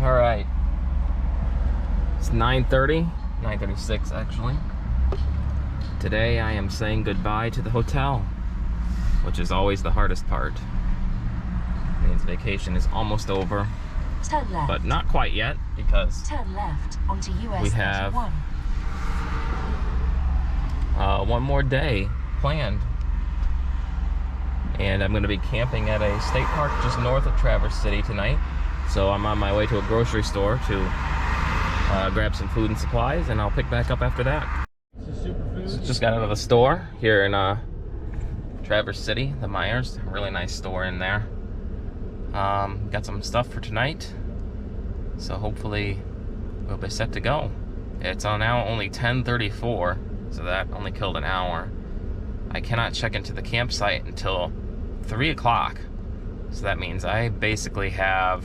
All right. It's 9:30, 9:36 actually. Today I am saying goodbye to the hotel, which is always the hardest part. It means vacation is almost over, Turn left. but not quite yet because Turn left onto US we have 31. one more day planned. And I'm going to be camping at a state park just north of Traverse City tonight. So I'm on my way to a grocery store to grab some food and supplies, and I'll pick back up after that. So just got out of the store here in Traverse City, the Myers. Really nice store in there. Got some stuff for tonight, so hopefully we'll be set to go. It's now only 10:34, so that only killed an hour. I cannot check into the campsite until 3 o'clock, so that means I basically have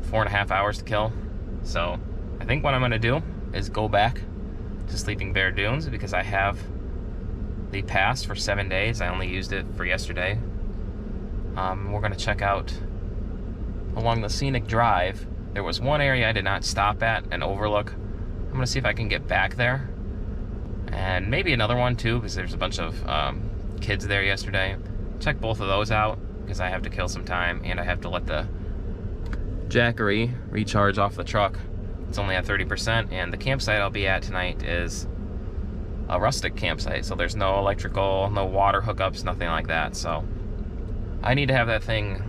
4.5 hours to kill. So I think what I'm going to do is go back to Sleeping Bear Dunes because I have the pass for 7 days. I only used it for yesterday. We're going to check out along the scenic drive. There was one area I did not stop at, an overlook. I'm going to see if I can get back there, and maybe another one too, because there's a bunch of kids there yesterday. Check both of those out because I have to kill some time, and I have to let the Jackery recharge off the truck. It's only at 30%, and the campsite I'll be at tonight is a rustic campsite, so there's no electrical, no water hookups, nothing like that. So I need to have that thing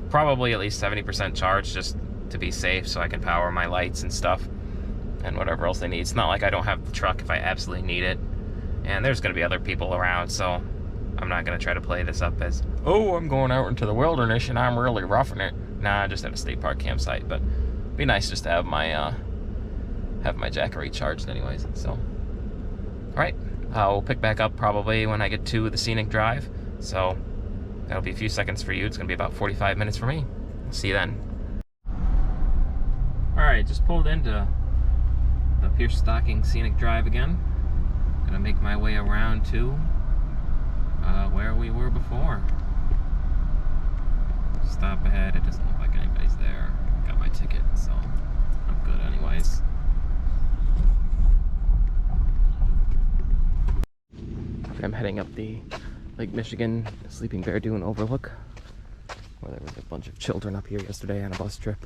probably at least 70% charged just to be safe, so I can power my lights and stuff and whatever else they need. It's not like I don't have the truck if I absolutely need it, and there's going to be other people around, so I'm not going to try to play this up as, oh, I'm going out into the wilderness and I'm really roughing it. Nah, just at a state park campsite, but it'd be nice just to have my Jackery charged anyways. So, all right, we'll pick back up probably when I get to the scenic drive. So that'll be a few seconds for you. It's gonna be about 45 minutes for me. I'll see you then. All right, just pulled into the Pierce Stocking Scenic Drive again. Gonna make my way around to where we were before. Stop ahead, it doesn't look like anybody's there. Got my ticket, so I'm good anyways. I'm heading up the Lake Michigan Sleeping Bear Dune overlook, where there was a bunch of children up here yesterday on a bus trip.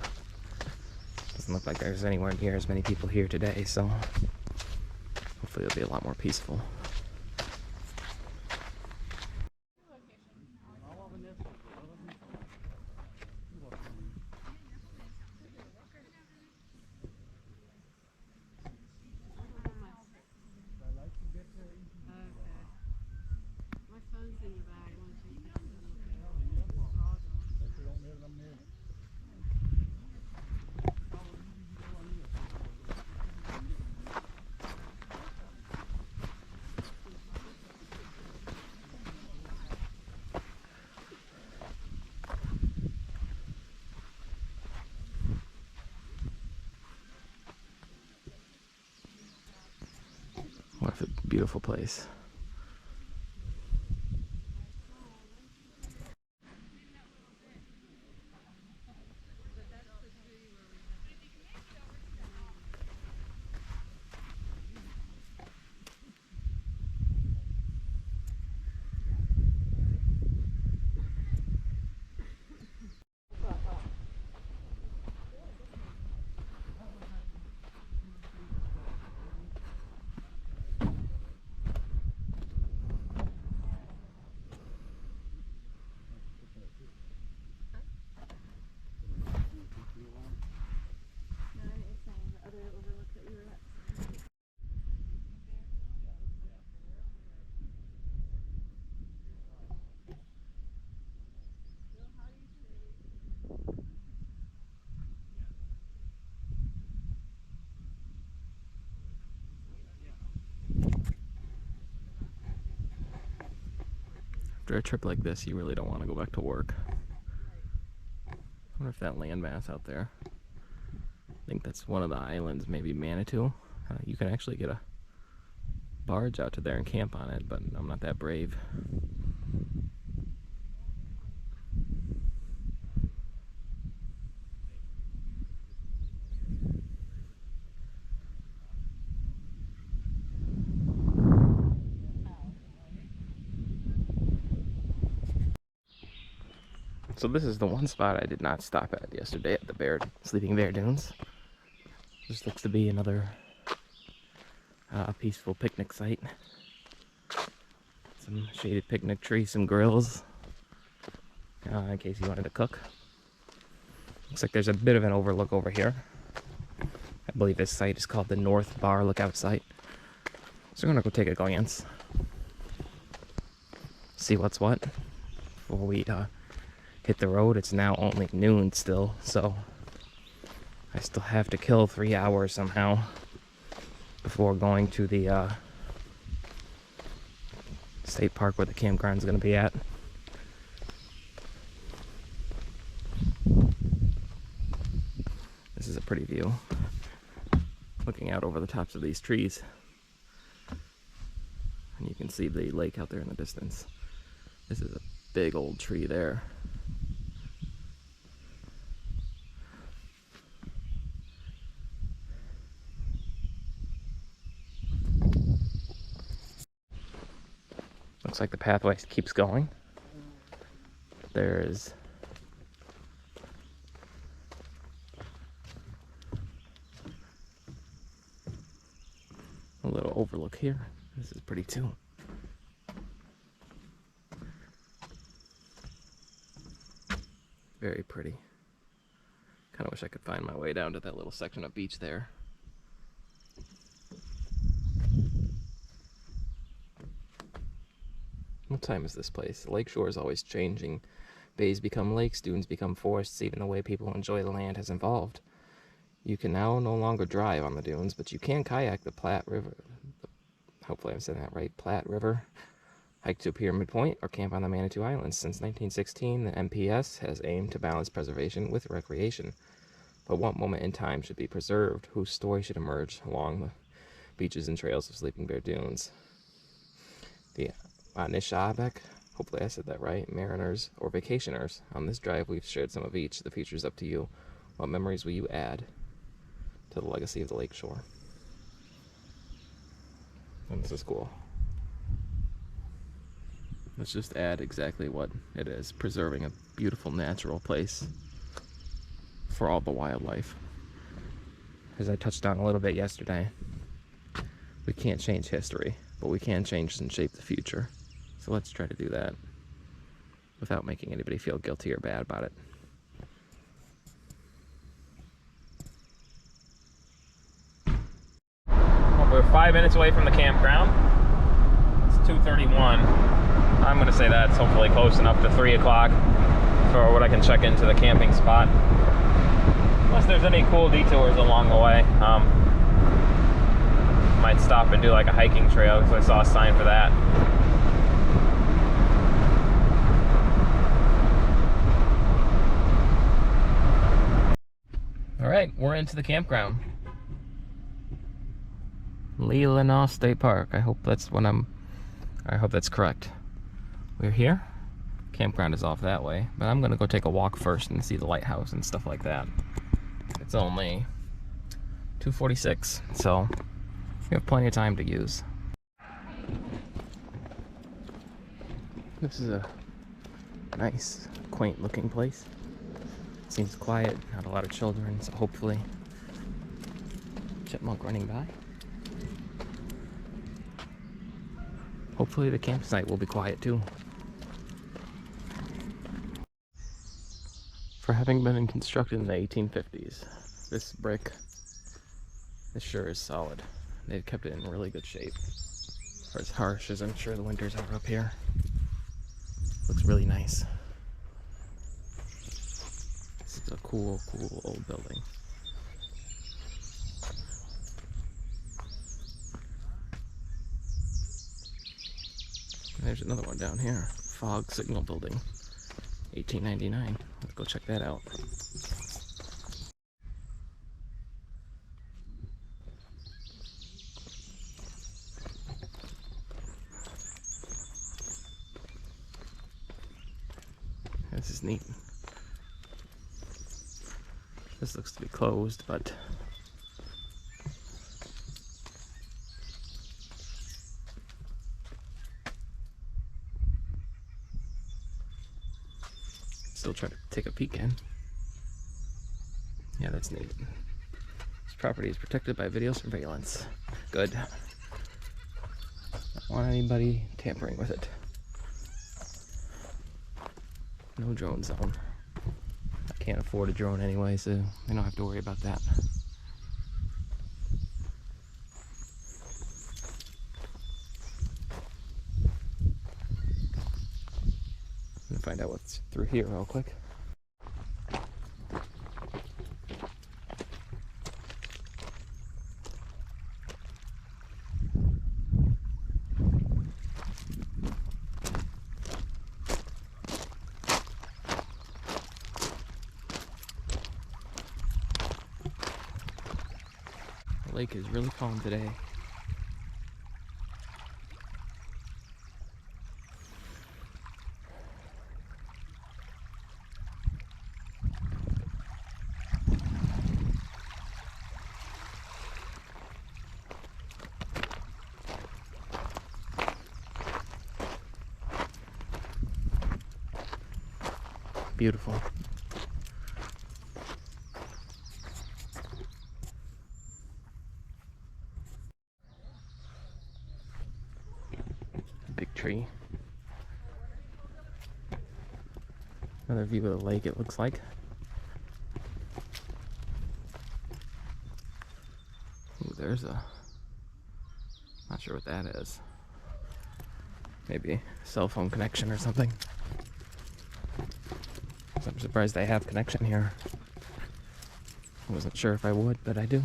Doesn't look like there's anywhere near as many people here today, so hopefully it'll be a lot more peaceful. What a beautiful place. After a trip like this, you really don't want to go back to work. I wonder if that landmass out there, I think that's one of the islands, maybe Manitou. You can actually get a barge out to there and camp on it, but I'm not that brave. So this is the one spot I did not stop at yesterday at the Sleeping Bear Dunes. This looks to be another peaceful picnic site. Some shaded picnic trees, some grills, in case you wanted to cook. Looks like there's a bit of an overlook over here. I believe this site is called the North Bar Lookout Site. So we're gonna go take a glance, see what's what before we hit the road. It's now only noon still, so I still have to kill 3 hours somehow before going to the state park where the campground's gonna be at. This is a pretty view, looking out over the tops of these trees. And you can see the lake out there in the distance. This is a big old tree there. Looks like the pathway keeps going. There's a little overlook here. This is pretty too. Very pretty. Kind of wish I could find my way down to that little section of beach there. What time is this place? The lakeshore is always changing. Bays become lakes, dunes become forests. Even the way people enjoy the land has evolved. You can now no longer drive on the dunes, but you can kayak the Platte River. Hopefully I'm saying that right. Platte River. Hike to Pyramid Point or camp on the Manitou Islands. Since 1916, the MPS has aimed to balance preservation with recreation. But what moment in time should be preserved? Whose story should emerge along the beaches and trails of Sleeping Bear Dunes? The Anishinaabe, hopefully I said that right, mariners or vacationers. On this drive we've shared some of each. The future's up to you. What memories will you add to the legacy of the lakeshore? And this is cool. Let's just add exactly what it is, preserving a beautiful natural place for all the wildlife. As I touched on a little bit yesterday, we can't change history, but we can change and shape the future. So let's try to do that without making anybody feel guilty or bad about it. Well, we're 5 minutes away from the campground. It's 2:31. I'm going to say that's hopefully close enough to 3 o'clock for what I can check into the camping spot. Unless there's any cool detours along the way. Might stop and do like a hiking trail because I saw a sign for that. Alright, we're into the campground. Leelanau State Park. I hope that's correct. We're here. Campground is off that way, but I'm gonna go take a walk first and see the lighthouse and stuff like that. It's only 2:46, so we have plenty of time to use. This is a nice, quaint looking place. Seems quiet, not a lot of children, so hopefully chipmunk running by. Hopefully the campsite will be quiet too. For having been constructed in the 1850s, this sure is solid. They've kept it in really good shape. For as harsh as I'm sure the winters are up here. Looks really nice. This is a cool old building. And there's another one down here. Fog Signal Building. 1899. Let's go check that out. This is neat. This looks to be closed, but still still try to take a peek in. Yeah, that's neat. This property is protected by video surveillance. Good. Don't want anybody tampering with it. No drone zone. I can't afford a drone anyway, so I don't have to worry about that. I'm gonna find out what's through here real quick. The lake is really calm today. Beautiful. Big tree. Another view of the lake, it looks like. Ooh, there's a... not sure what that is. Maybe a cell phone connection or something. I'm surprised I have connection here. I wasn't sure if I would, but I do.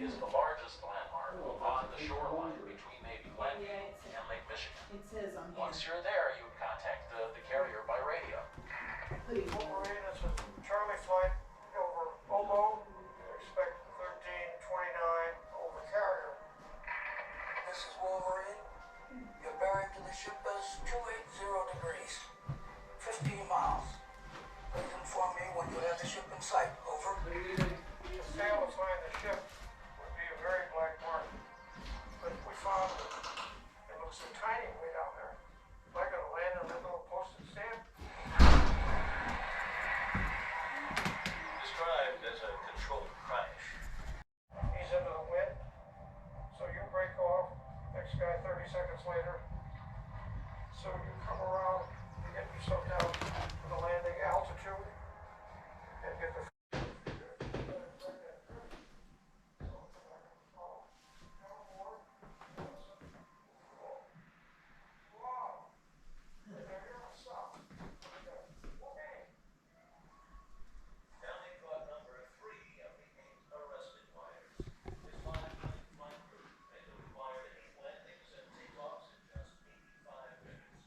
Is the largest landmark on the shoreline between maybe Glenview and Lake Michigan. It says on here. Once you're there, you contact the carrier by radio. Wolverine, this is Charlie flight over Obo. Expect 1329 over carrier. This is Wolverine. Your bearing to the ship is 280 degrees, 15 miles. Please inform me when you have the ship in sight. Over. The sail assigned the ship would be a very black mark. But we found that it looks so tiny way down there. Am I going to land on that little postage stamp? Described as a controlled crash. He's into the wind. So you break off. Next guy 30 seconds later. So you come around and get yourself down to the landing altitude and get the County caught number 3 of the 8 arrested flyers. His 5-minute flight crew made the required 8 landings and takeoffs in just 85 minutes.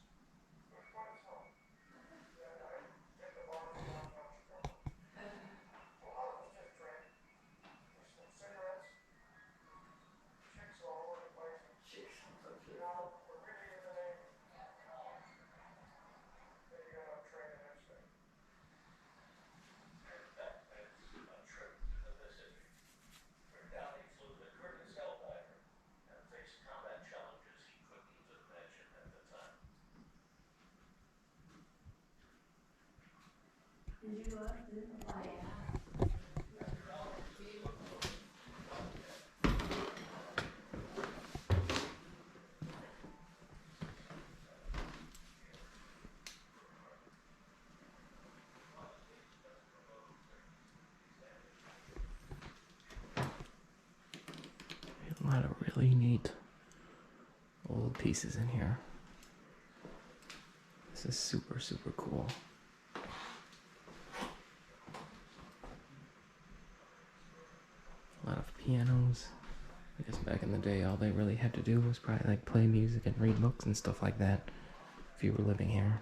Did you go up? A lot of really neat old pieces in here. This is super, super cool. A lot of pianos. I guess back in the day, all they really had to do was probably like play music and read books and stuff like that if you were living here.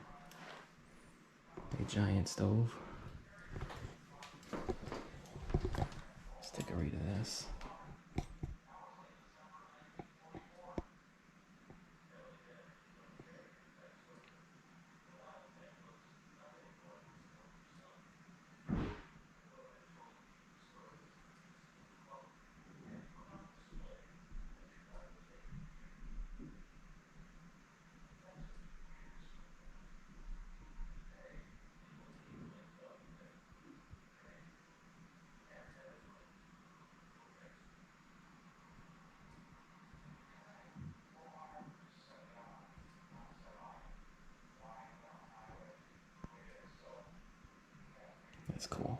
A giant stove. Let's take a read of this. That's cool.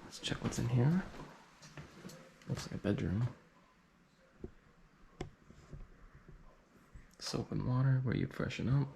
Let's check what's in here. Looks like a bedroom. Soap and water where you freshen up.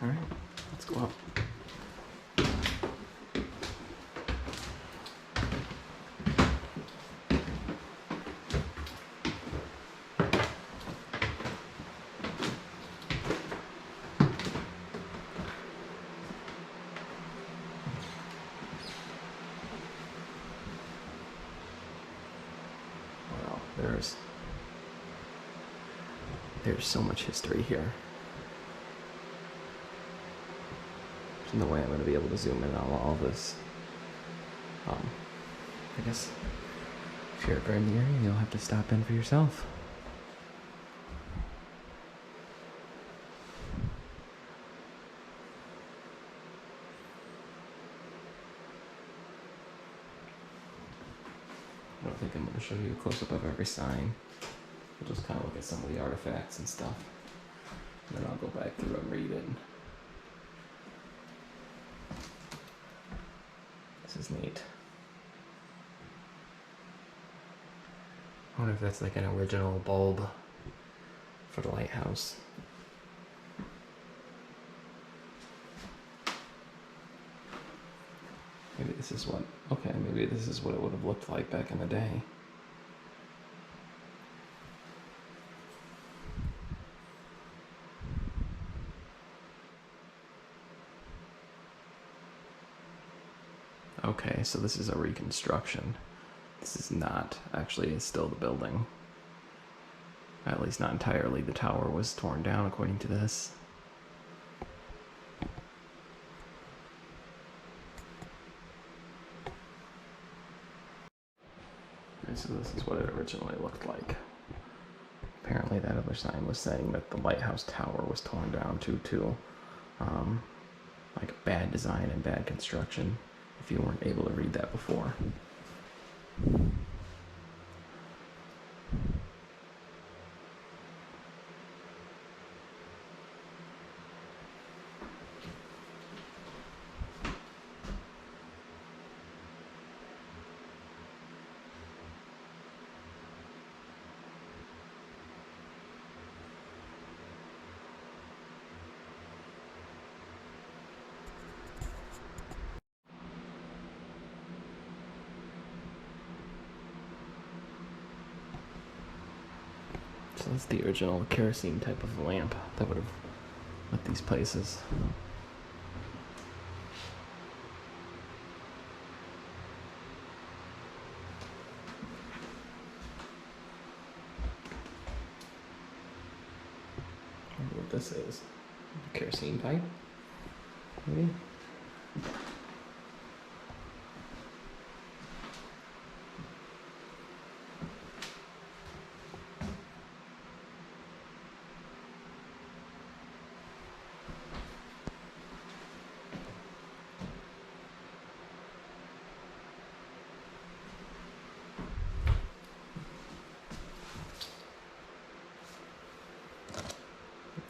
All right, let's go up. Wow, there's so much history here. There's no way I'm going to be able to zoom in on all this. I guess if you're very near, you'll have to stop in for yourself. I don't think I'm going to show you a close-up of every sign. We'll just kind of look at some of the artifacts and stuff. And then I'll go back through and read it. This is neat. I wonder if that's like an original bulb for the lighthouse. Maybe this is what, okay, maybe this is what it would have looked like back in the day. Okay, so this is a reconstruction. This is not actually still the building. At least not entirely. The tower was torn down according to this. Okay, so this is what it originally looked like. Apparently that other sign was saying that the Lighthouse Tower was torn down due to like bad design and bad construction, if you weren't able to read that before. So that's the original kerosene type of lamp that would have lit these places. I wonder what this is. Kerosene pipe? Maybe?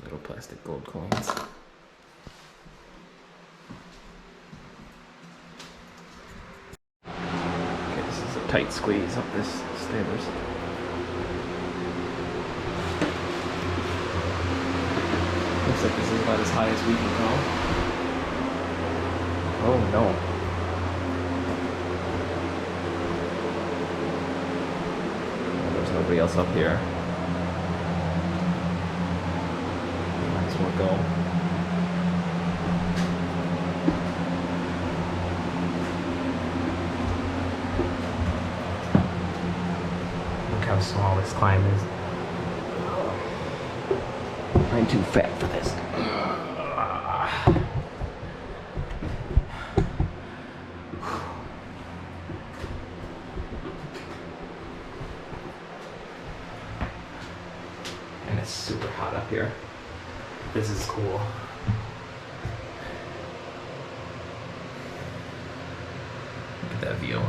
Little plastic gold coins. Okay, this is a tight squeeze up this stairs. Looks like this is about as high as we can go. Oh no. There's nobody else up here. Might as well go. Look how small this climb is. I'm too fat for this. And it's super hot up here. This is cool. Look at that view.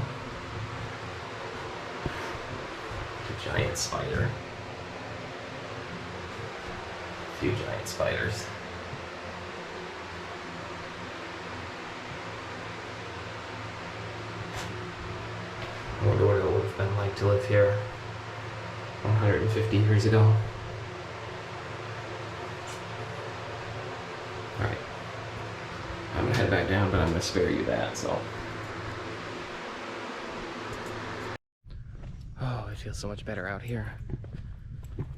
A giant spider. A few giant spiders. I wonder what it would have been like to live here 150 years ago. Alright. I'm gonna head back down, but I'm gonna spare you that, so. Oh, it feels so much better out here.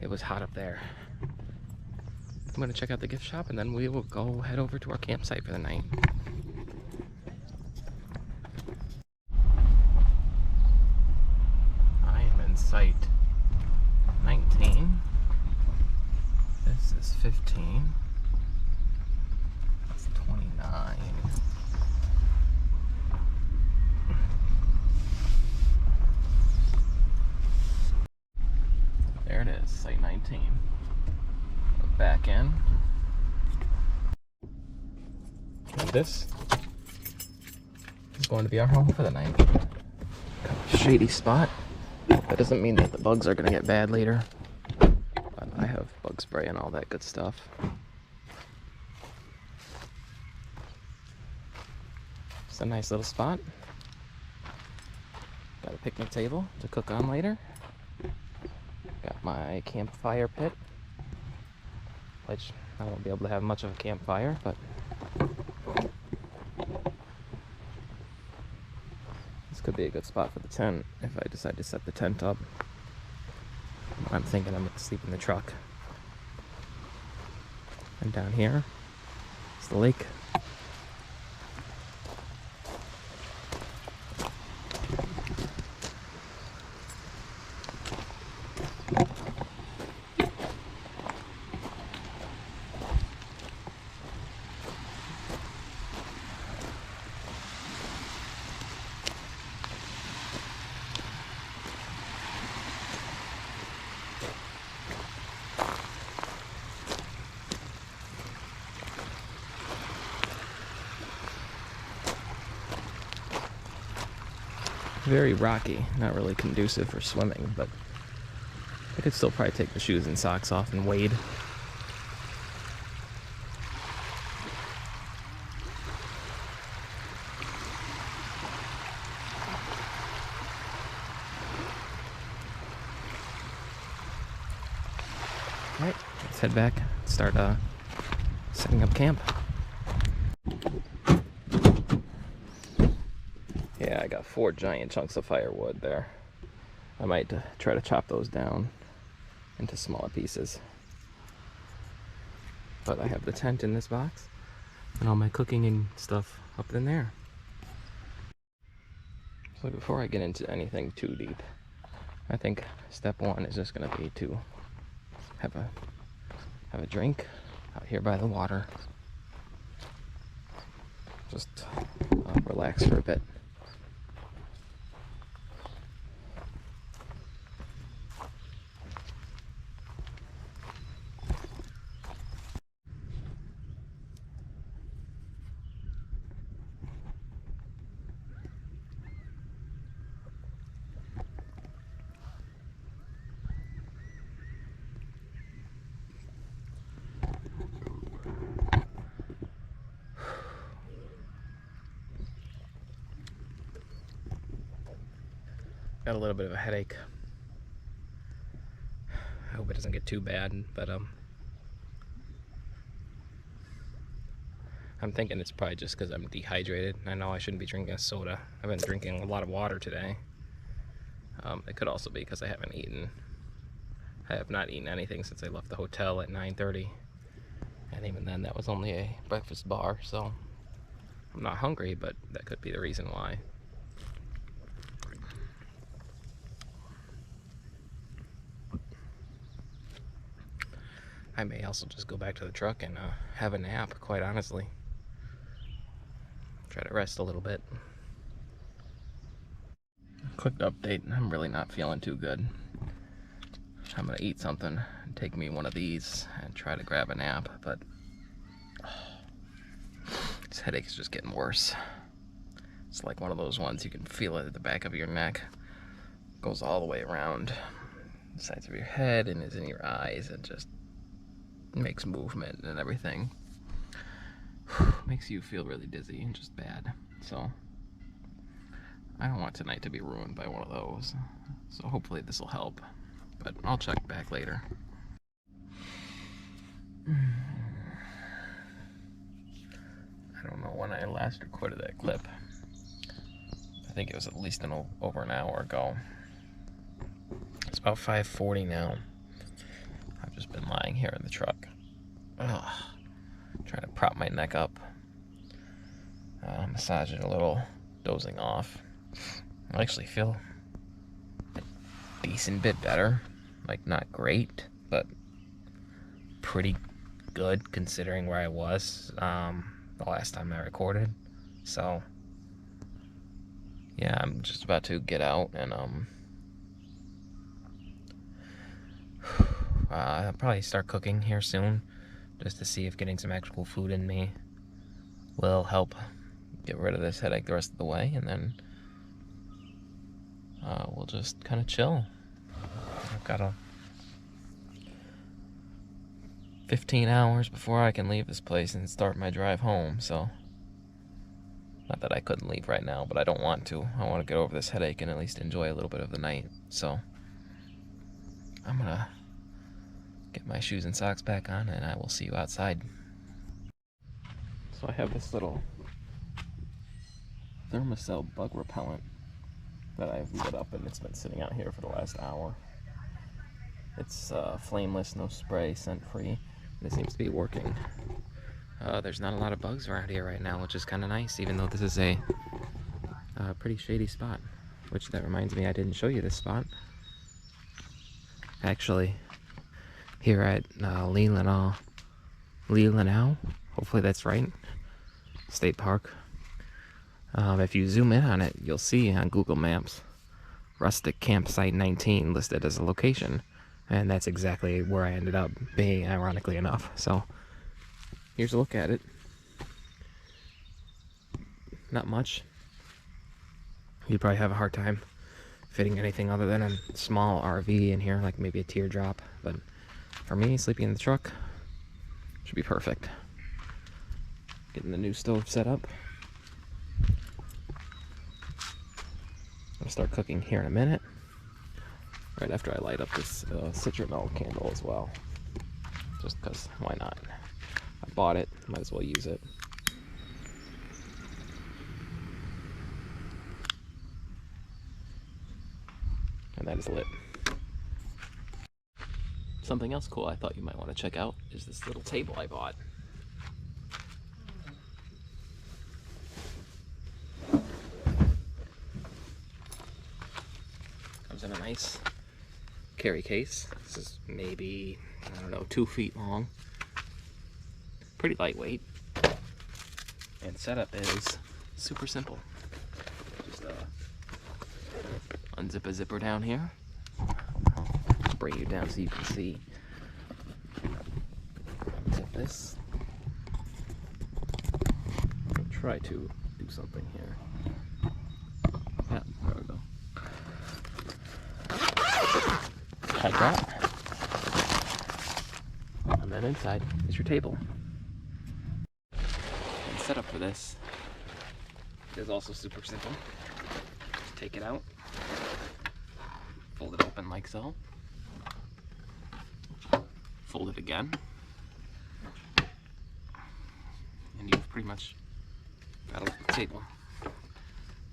It was hot up there. I'm gonna check out the gift shop and then we will go head over to our campsite for the night. I am in site 19. This is 15. That's 29. There it is, site 19. Go back in. And this is going to be our home for the night. Kind of shady spot. That doesn't mean that the bugs are going to get bad later. But I have bug spray and all that good stuff. It's a nice little spot. Got a picnic table to cook on later. Got my campfire pit, which I won't be able to have much of a campfire, but this could be a good spot for the tent if I decide to set the tent up. I'm thinking I'm gonna sleep in the truck. And down here is the lake. Very rocky, not really conducive for swimming, but I could still probably take the shoes and socks off and wade. Alright, let's head back, start setting up camp. Yeah, I got 4 giant chunks of firewood there. I might try to chop those down into smaller pieces. But I have the tent in this box and all my cooking and stuff up in there. So before I get into anything too deep, I think step 1 is just going to be to have a drink out here by the water. Just relax for a bit. Got a little bit of a headache. I hope it doesn't get too bad, but I'm thinking it's probably just because I'm dehydrated. I know I shouldn't be drinking a soda. I've been drinking a lot of water today. It could also be because I haven't eaten. I have not eaten anything since I left the hotel at 9:30. And even then, that was only a breakfast bar, so I'm not hungry, but that could be the reason why. I may also just go back to the truck and have a nap, quite honestly. Try to rest a little bit. Quick update, I'm really not feeling too good. I'm gonna eat something and take me one of these and try to grab a nap, but this headache is just getting worse. It's like one of those ones you can feel it at the back of your neck. It goes all the way around the sides of your head and is in your eyes and just makes movement and everything. Makes you feel really dizzy and just bad. So I don't want tonight to be ruined by one of those. So hopefully this will help. But I'll check back later. I don't know when I last recorded that clip. I think it was at least over an hour ago. It's about 5:40 now. I've just been lying here in the truck. Ugh. Trying to prop my neck up. Massaging a little, dozing off. I actually feel a decent bit better. Like, not great, but pretty good considering where I was the last time I recorded. So, yeah, I'm just about to get out and I'll probably start cooking here soon, just to see if getting some actual food in me will help get rid of this headache the rest of the way, and then we'll just kind of chill. I've got 15 hours before I can leave this place and start my drive home, so not that I couldn't leave right now, but I don't want to. I want to get over this headache and at least enjoy a little bit of the night, so I'm gonna get my shoes and socks back on, and I will see you outside. So I have this little thermocell bug repellent that I've lit up, and it's been sitting out here for the last hour. It's flameless, no spray, scent-free, and it seems to be working. There's not a lot of bugs around here right now, which is kind of nice, even though this is a pretty shady spot. Which, that reminds me, I didn't show you this spot. Actually, here at Leelanau, hopefully that's right, State Park. If you zoom in on it, you'll see on Google Maps, Rustic Campsite 19 listed as a location. And that's exactly where I ended up being, ironically enough. So, here's a look at it. Not much. you'd probably have a hard time fitting anything other than a small RV in here, like maybe a teardrop. But for me, sleeping in the truck should be perfect. Getting the new stove set up. I'll start cooking here in a minute, right after I light up this citronelle candle as well. Just because, why not? I bought it, might as well use it. And that is lit. Something else cool I thought you might want to check out is this little table I bought. Comes in a nice carry case. This is maybe, I don't know, 2 feet long. Pretty lightweight. And setup is super simple. Just unzip a zipper down here. I'll bring you down so you can see. Unzip this. I'll try to do something here. Yeah, there we go. Like that. And then inside is your table. And setup for this is also super simple. Just take it out, fold it open like so, fold it again, and you've pretty much got a little table.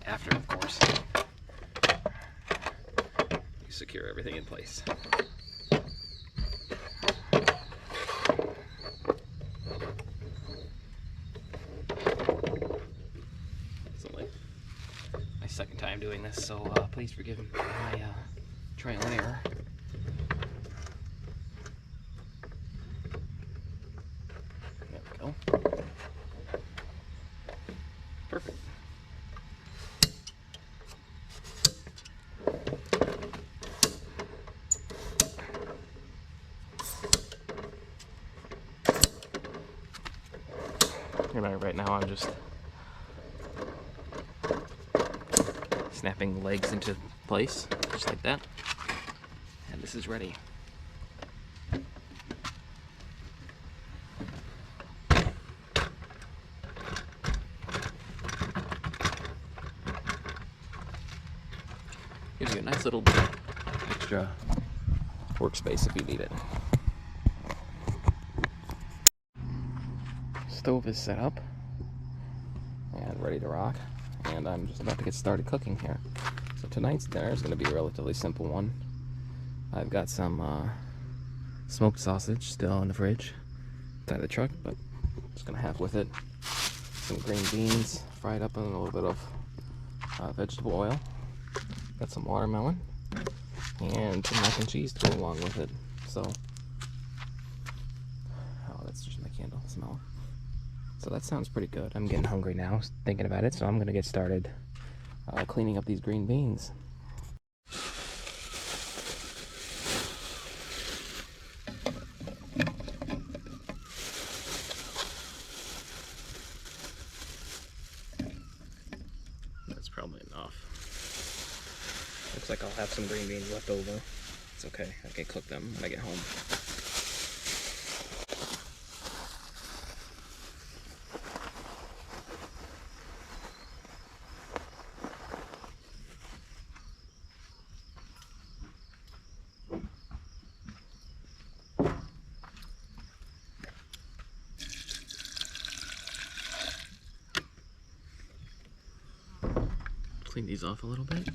After, of course, you secure everything in place. It's only my second time doing this, so please forgive my trial and error. There we go. Perfect. Right now I'm just snapping the legs into place, just like that, and this is ready. Gives you a nice little extra workspace if you need it. Stove is set up and ready to rock, and I'm just about to get started cooking here. So tonight's dinner is going to be a relatively simple one. I've got some smoked sausage still in the fridge inside the truck, but just going to have with it some green beans fried up in a little bit of vegetable oil. Got some watermelon and some mac and cheese to go along with it. So, oh, that's just my candle smell. So that sounds pretty good. I'm getting hungry now thinking about it, so I'm going to get started cleaning up these green beans. That's probably enough. Looks like I'll have some green beans left over. It's okay, I can cook them when I get home. Clean these off a little bit.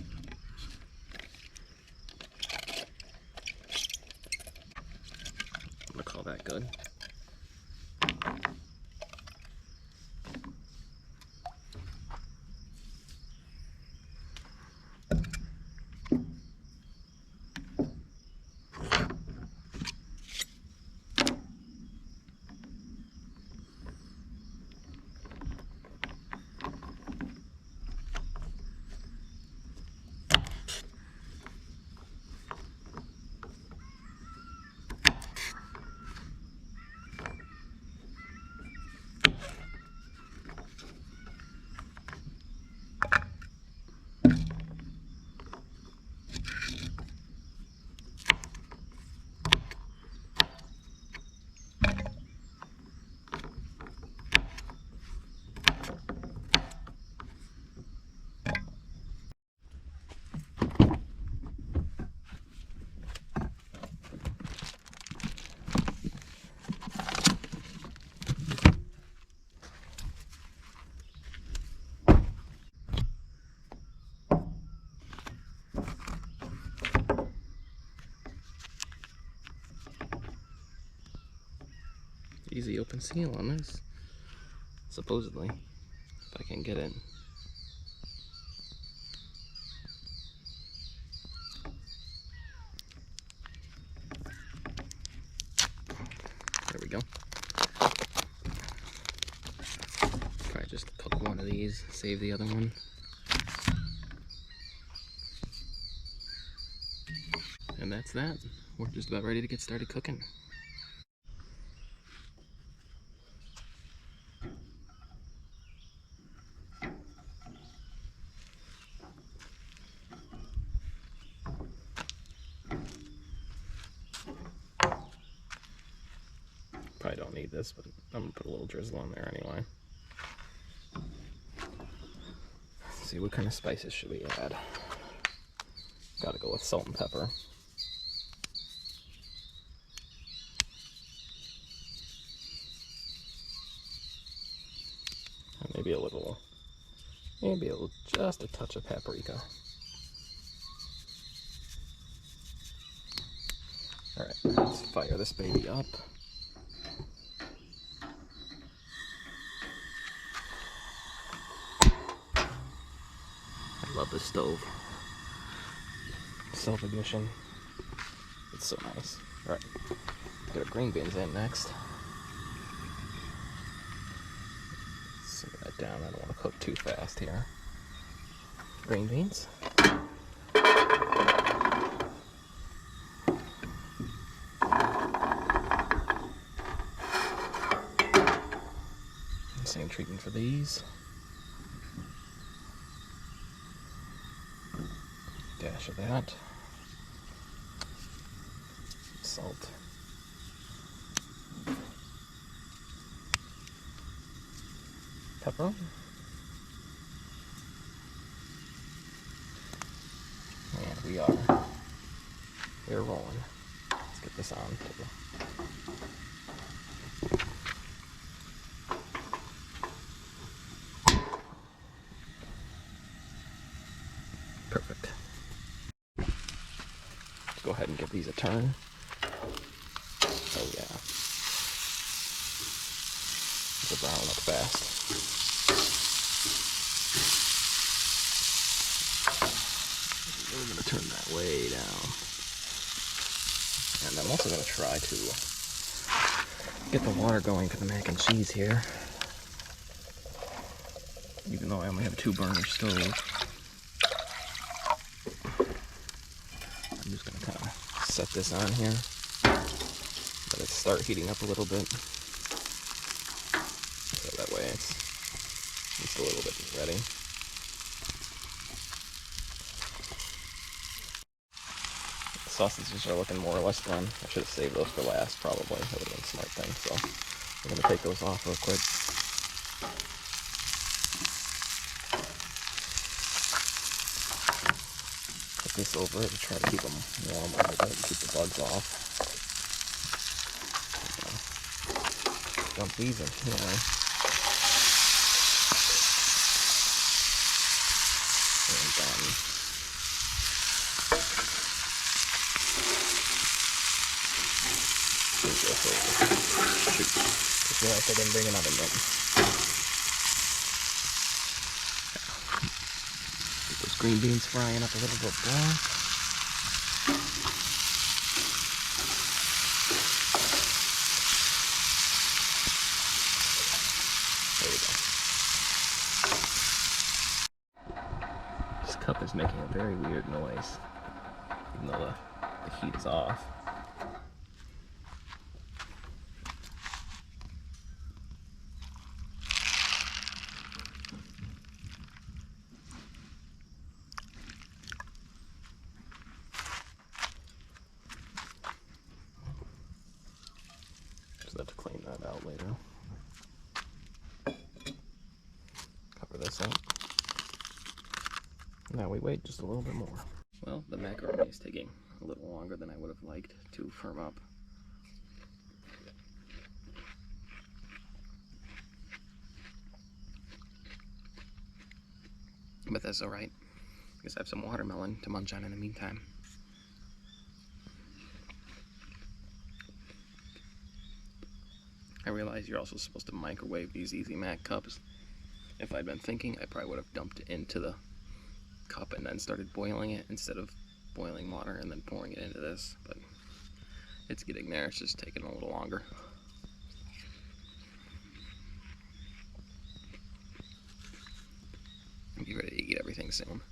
I'm gonna call that good. easy open seal on this, supposedly, if I can get it. There we go. Probably just cook one of these, save the other one. And that's that. We're just about ready to get started cooking. Probably don't need this, but I'm gonna put a little drizzle on there anyway. Let's see, what kind of spices should we add? Gotta go with salt and pepper. And maybe just a touch of paprika. Alright, let's fire this baby up. I love this stove. Self-ignition. It's so nice. Alright, get our green beans in next. Simmer that down. I don't want to cook too fast here. Green beans. Same treatment for these. Dash of that. Salt. Pepper. And we're rolling. Let's get this on too. Perfect. Let's go ahead and give these a turn. Oh yeah. These will brown up fast. We're going to turn that way down. And I'm also going to try to get the water going for the mac and cheese here. Even though I only have a 2-burner stove. I'm just going to kind of set this on here. Let it start heating up a little bit. So that way it's just a little bit ready. Sausages are looking more or less done. I should have saved those for last, probably. That would have been a smart thing. So we're going to take those off real quick. Put this over it to try to keep them warm a little bit and keep the bugs off. Dump these in here. And then shoot. Just realized I didn't bring another one. Get those green beans frying up a little bit more. There we go. This cup is making a very weird noise, even though the heat is off. Just have to clean that out later. Cover this up. Now we wait just a little bit more. Well, the macaroni is taking a little longer than I would have liked to firm up. But that's alright, because I have some watermelon to munch on in the meantime. I realize you're also supposed to microwave these Easy Mac cups. If I'd been thinking, I probably would have dumped it into the cup and then started boiling it instead of boiling water and then pouring it into this, but it's getting there. It's just taking a little longer. I'll be ready to eat everything soon.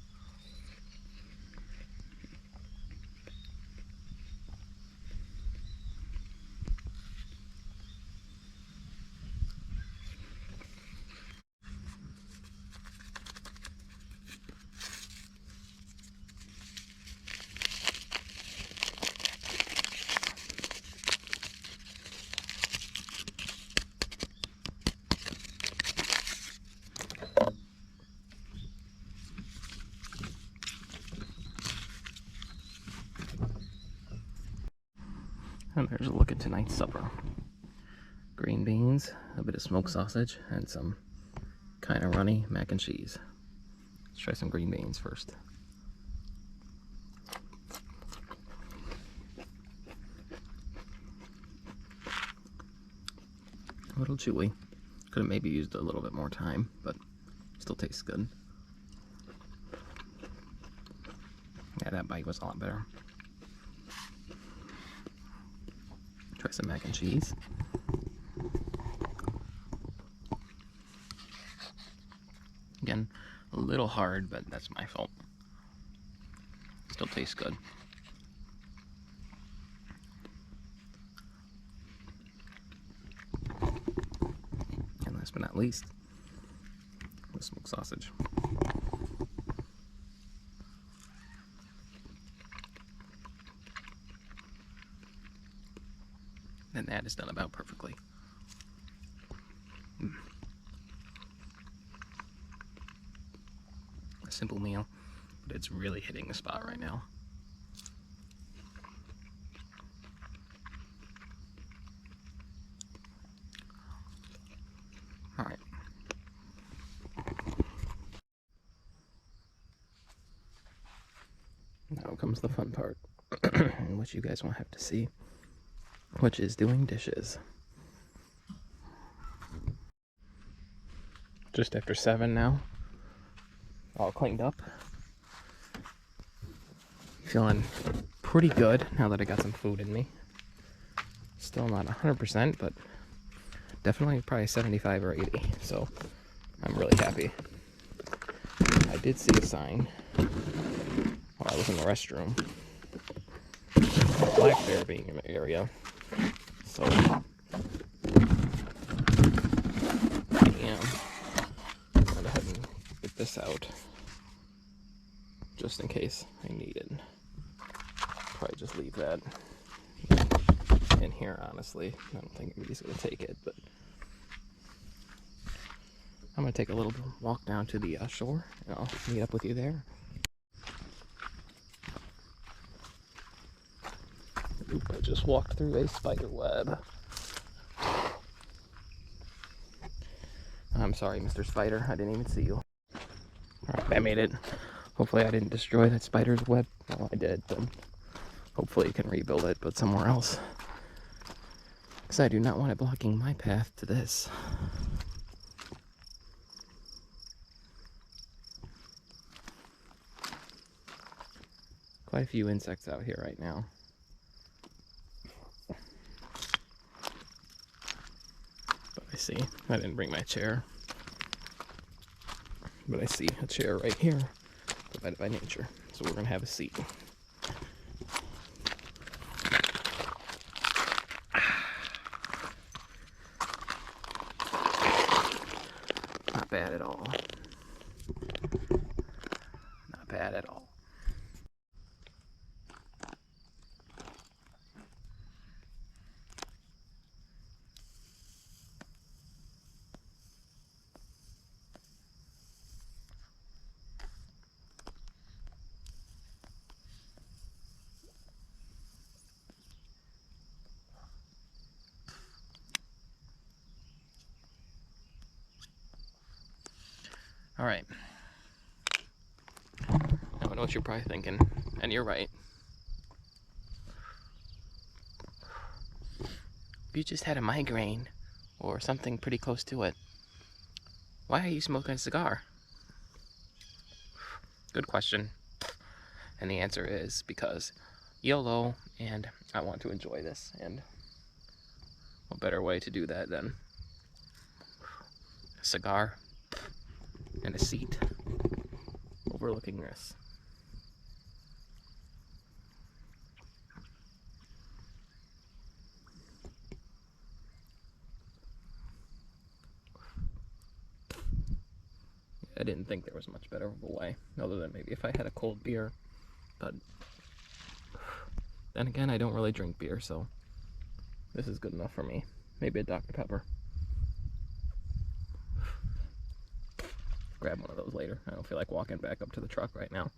And there's a look at tonight's supper. Green beans, a bit of smoked sausage, and some kind of runny mac and cheese. Let's try some green beans first. A little chewy. Could have maybe used a little bit more time, but still tastes good. Yeah, that bite was a lot better. Try some mac and cheese. Again, a little hard, but that's my fault. Still tastes good. And last but not least, the smoked sausage. And that is done about perfectly. A simple meal, but it's really hitting the spot right now. All right. Now comes the fun part, which you guys won't have to see, which is doing dishes. Just after 7 now, all cleaned up. Feeling pretty good now that I got some food in me. Still not 100%, but definitely probably 75 or 80, so I'm really happy. I did see a sign while I was in the restroom, black bear being in the area, so I am going to go ahead and get this out just in case I need it. Probably just leave that in here, honestly. I don't think anybody's going to take it, but I'm going to take a little walk down to the shore, and I'll meet up with you there. Oop, I just walked through a spider web. I'm sorry, Mr. Spider. I didn't even see you. Alright, I made it. Hopefully I didn't destroy that spider's web. Well, I did, but hopefully you can rebuild it, but somewhere else. Because I do not want it blocking my path to this. Quite a few insects out here right now. But I see, I didn't bring my chair. But I see a chair right here, provided by nature. So we're gonna have a seat. Not bad at all. Not bad at all. All right. Now I know what you're probably thinking, and you're right. If you just had a migraine, or something pretty close to it. Why are you smoking a cigar? Good question. And the answer is because YOLO, and I want to enjoy this, and what better way to do that than a cigar and a seat overlooking this. I didn't think there was much better of a way, other than maybe if I had a cold beer, but then again, I don't really drink beer, so this is good enough for me. Maybe a Dr. Pepper. Grab one of those later. I don't feel like walking back up to the truck right now.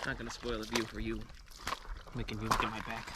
Not gonna spoil the view for you. Making you look at my back.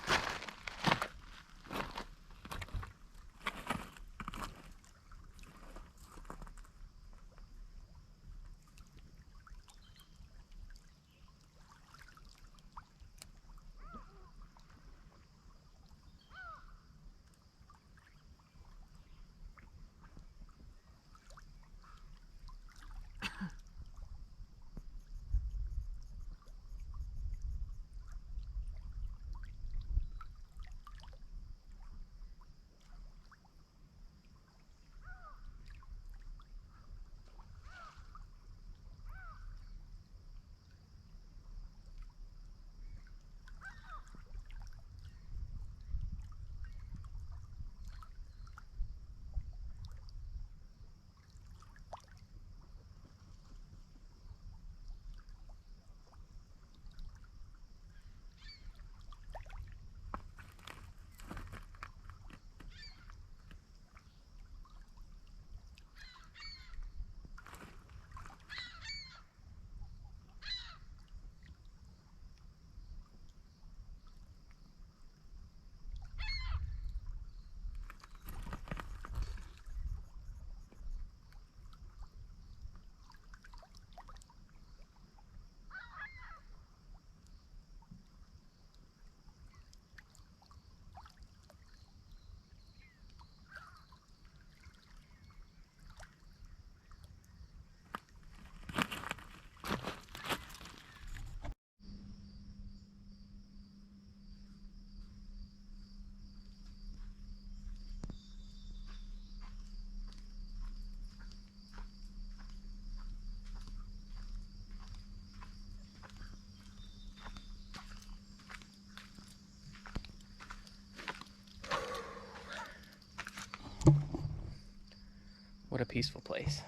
What a peaceful place.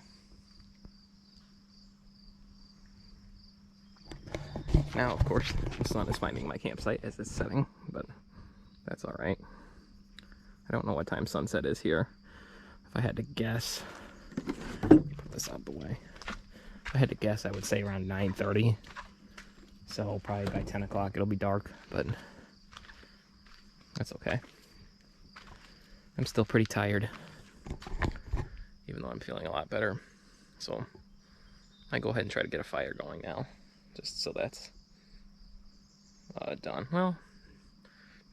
Now, of course, the sun is finding my campsite as it's setting, but that's all right. I don't know what time sunset is here. If I had to guess, put this out the way. If I had to guess, I would say around 9:30. So probably by 10 o'clock it'll be dark, but that's okay. I'm still pretty tired, even though I'm feeling a lot better. So I go ahead and try to get a fire going now, just so that's done. Well,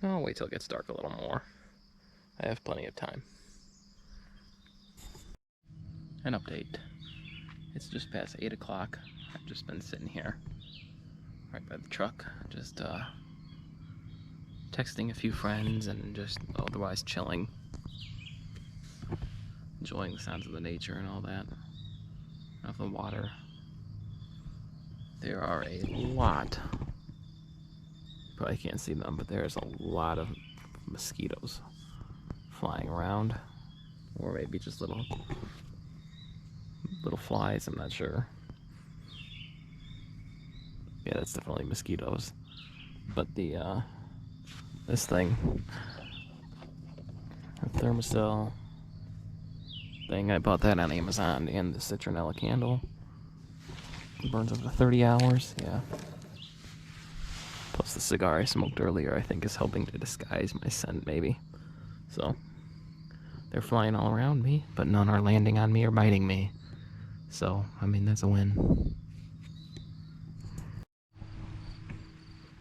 no, I'll wait till it gets dark a little more. I have plenty of time. An update. It's just past 8 o'clock. I've just been sitting here right by the truck, just texting a few friends and just otherwise chilling, enjoying the sounds of the nature and all that, of the water. There are a lot, you probably can't see them, but there's a lot of mosquitoes flying around, or maybe just little flies, I'm not sure. Yeah, that's definitely mosquitoes. But the this thing, the thermostat thing, I bought that on Amazon, and the citronella candle burns up to 30 hours. Yeah. Plus the cigar I smoked earlier, I think, is helping to disguise my scent, maybe. So they're flying all around me, but none are landing on me or biting me. So, I mean, that's a win.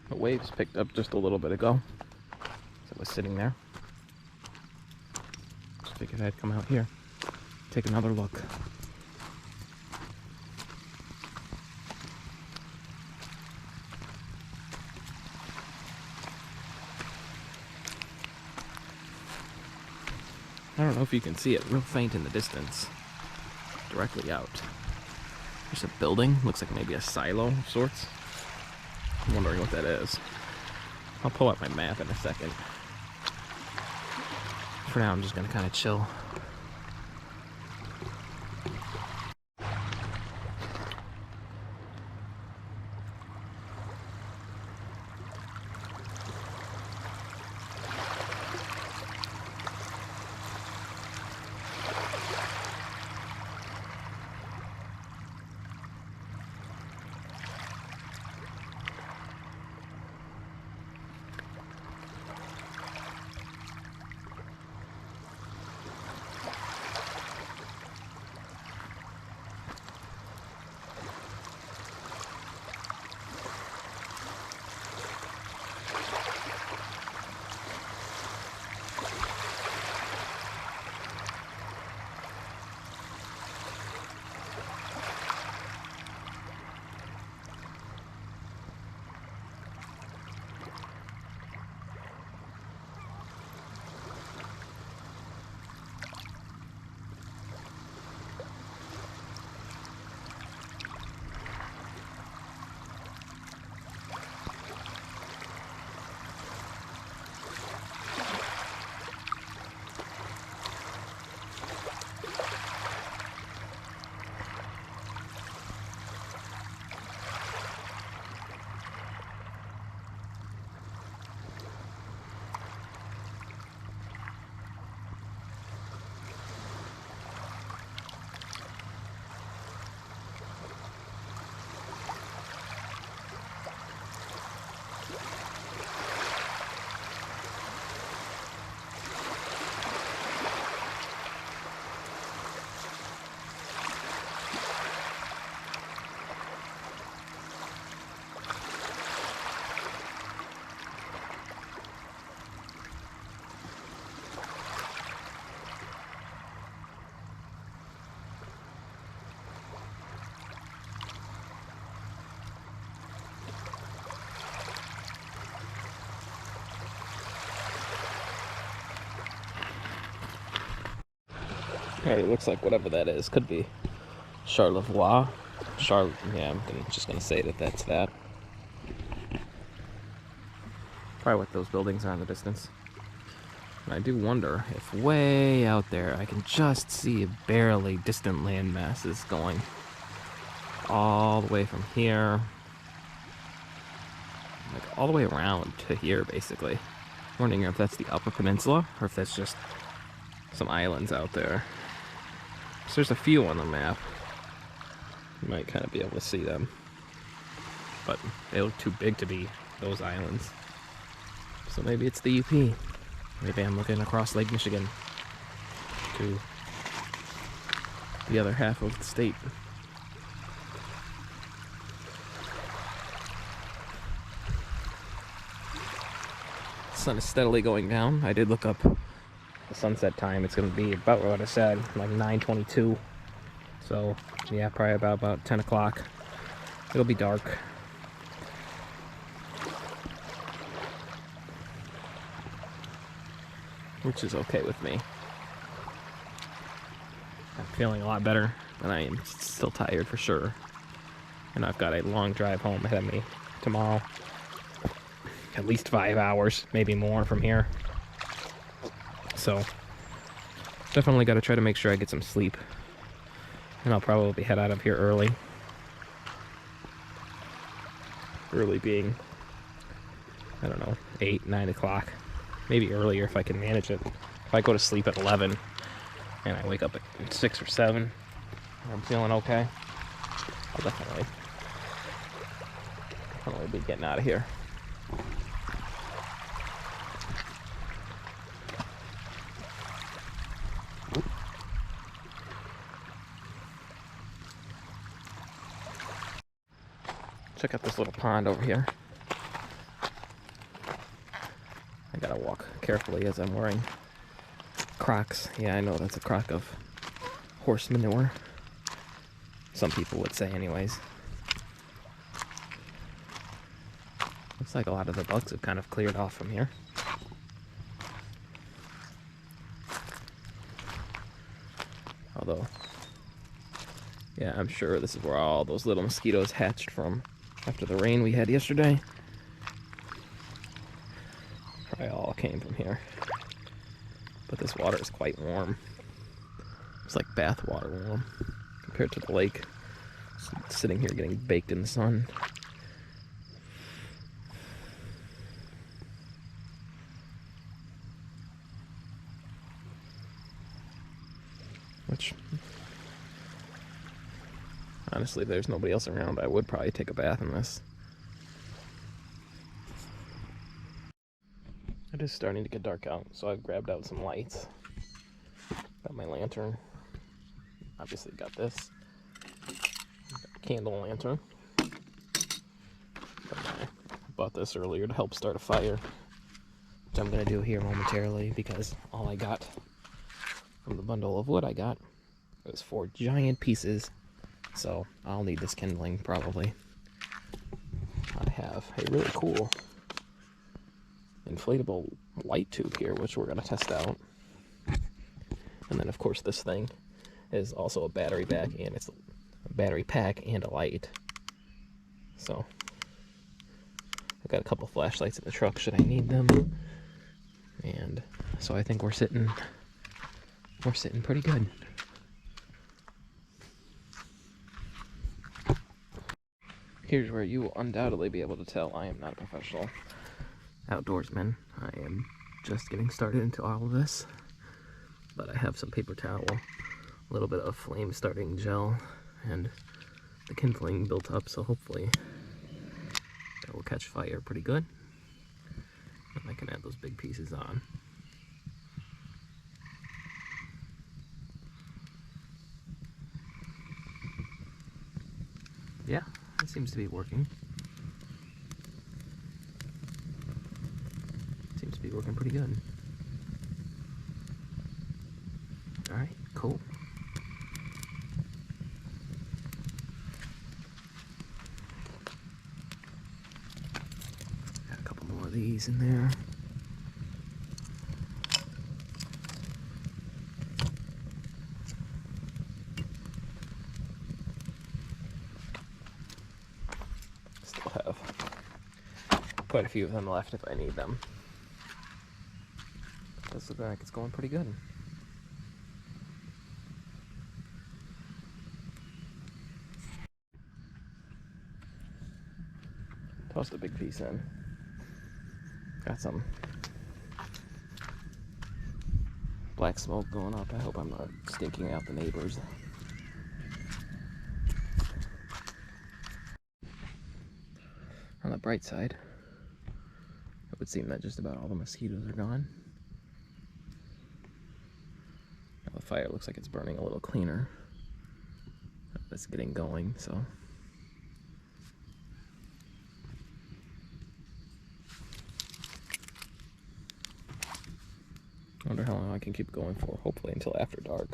The waves picked up just a little bit ago, so I was sitting there. Just figured I'd come out here, take another look. I don't know if you can see it, real faint in the distance, directly out. There's a building, looks like maybe a silo of sorts. I'm wondering what that is. I'll pull out my map in a second. For now, I'm just gonna kind of chill. Alright, it looks like whatever that is could be Charlevoix. Yeah, just gonna say that that's that. Probably what those buildings are in the distance. And I do wonder if way out there I can just see barely distant land masses going all the way from here, like all the way around to here, basically. I'm wondering if that's the Upper Peninsula or if that's just some islands out there. So there's a few on the map. You might kind of be able to see them, but they look too big to be those islands. So maybe it's the UP. Maybe I'm looking across Lake Michigan to the other half of the state. The sun is steadily going down. I did look up the sunset time. It's going to be about what I said, like 9:22. So yeah, probably about 10 o'clock. It'll be dark. Which is okay with me. I'm feeling a lot better, and I am still tired for sure. And I've got a long drive home ahead of me tomorrow. At least 5 hours, maybe more from here. So definitely got to try to make sure I get some sleep. And I'll probably head out of here early. Early being, I don't know, 8, 9 o'clock. Maybe earlier if I can manage it. If I go to sleep at 11 and I wake up at 6 or 7 and I'm feeling okay, I'll definitely be getting out of here. Check out this little pond over here. I gotta walk carefully as I'm wearing Crocs. Yeah, I know that's a crock of horse manure. Some people would say anyways. Looks like a lot of the bugs have kind of cleared off from here. Although, yeah, I'm sure this is where all those little mosquitoes hatched from after the rain we had yesterday. Probably all came from here. But this water is quite warm. It's like bath water warm compared to the lake. Just sitting here getting baked in the sun. Which, honestly, if there's nobody else around, I would probably take a bath in this. It is starting to get dark out, so I've grabbed out some lights. Got my lantern. Obviously got this. Got a candle lantern. I bought this earlier to help start a fire, which I'm going to do here momentarily because all I got from the bundle of wood I got was 4 giant pieces. So I'll need this kindling probably. I have a really cool inflatable light tube here, which we're going to test out. And then of course this thing is also a battery pack, and it's a battery pack and a light. So I've got a couple flashlights in the truck should I need them. And so I think we're sitting pretty good. Here's where you will undoubtedly be able to tell I am not a professional outdoorsman. I am just getting started into all of this. But I have some paper towel, a little bit of flame starting gel, and the kindling built up, so hopefully that will catch fire pretty good. And I can add those big pieces on. Yeah, it seems to be working. Seems to be working pretty good. Alright, cool. Got a couple more of these in there. Still have quite a few of them left if I need them. Does look like it's going pretty good. Tossed a big piece in. Got some black smoke going up. I hope I'm not stinking out the neighbors. On the bright side, it would seem that just about all the mosquitoes are gone. Now the fire looks like it's burning a little cleaner. It's getting going, so. I wonder how long I can keep going for. Hopefully until after dark.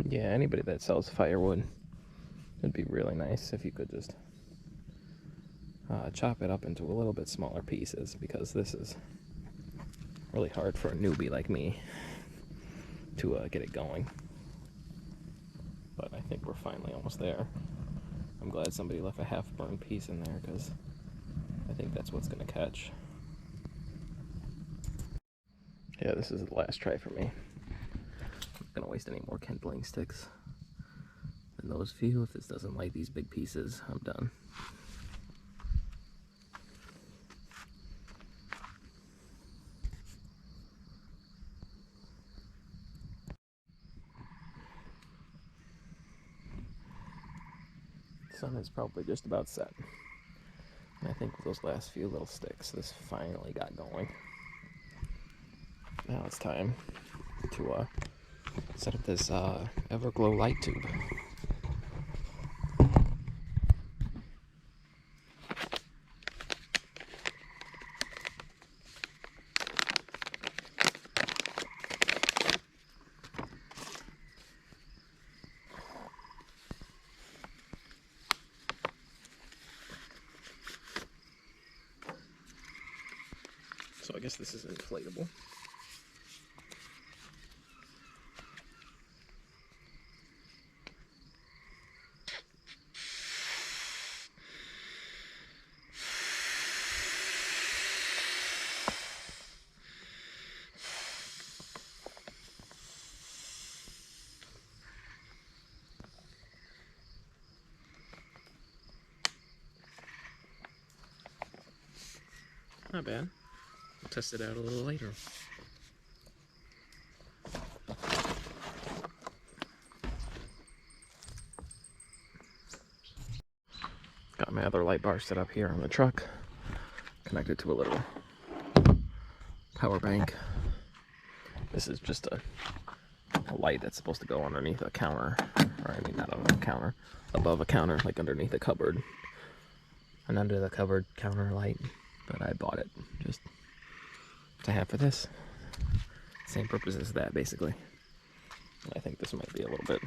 Yeah, anybody that sells firewood, it'd be really nice if you could just chop it up into a little bit smaller pieces, because this is really hard for a newbie like me. to get it going. But I think we're finally almost there. I'm glad somebody left a half-burned piece in there because I think that's what's going to catch. Yeah, this is the last try for me. I'm not going to waste any more kindling sticks than those few. If this doesn't light these big pieces, I'm done. The sun is probably just about set. And I think with those last few little sticks, this finally got going. Now it's time to set up this Everglow light tube. So I guess this is inflatable. Not bad. We'll test it out a little later. Got my other light bar set up here on the truck, connected to a little power bank. This is just a light that's supposed to go underneath a counter, or I mean not on a counter, above a counter, like underneath a cupboard. An under the cupboard counter light, but I bought it just to have for this. Same purpose as that, basically. I think this might be a little bit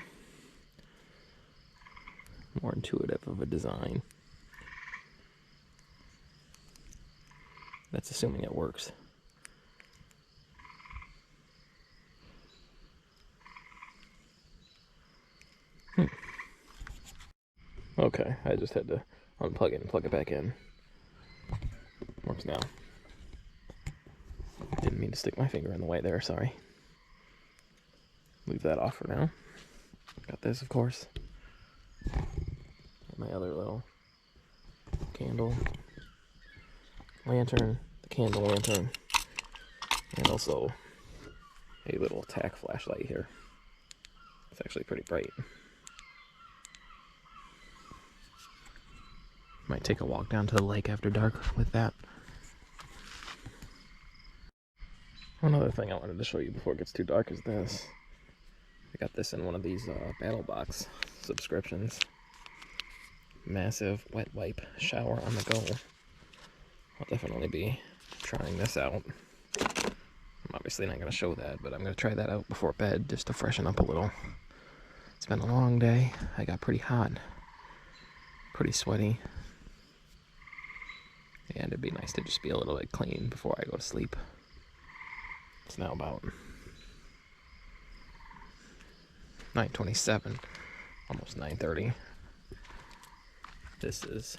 more intuitive of a design. That's assuming it works. Okay, I just had to unplug it and plug it back in. Works now. Didn't mean to stick my finger in the way there, sorry. Leave that off for now. Got this, of course. My other little candle, lantern, the candle lantern, and also a little tack flashlight here. It's actually pretty bright. Might take a walk down to the lake after dark with that. One other thing I wanted to show you before it gets too dark is this. I got this in one of these Battle Box subscriptions. Massive wet wipe shower on the go. I'll definitely be trying this out. I'm obviously not going to show that, but I'm going to try that out before bed just to freshen up a little. It's been a long day. I got pretty hot, pretty sweaty, and it'd be nice to just be a little bit clean before I go to sleep. It's now about 9:27, almost 9:30. This is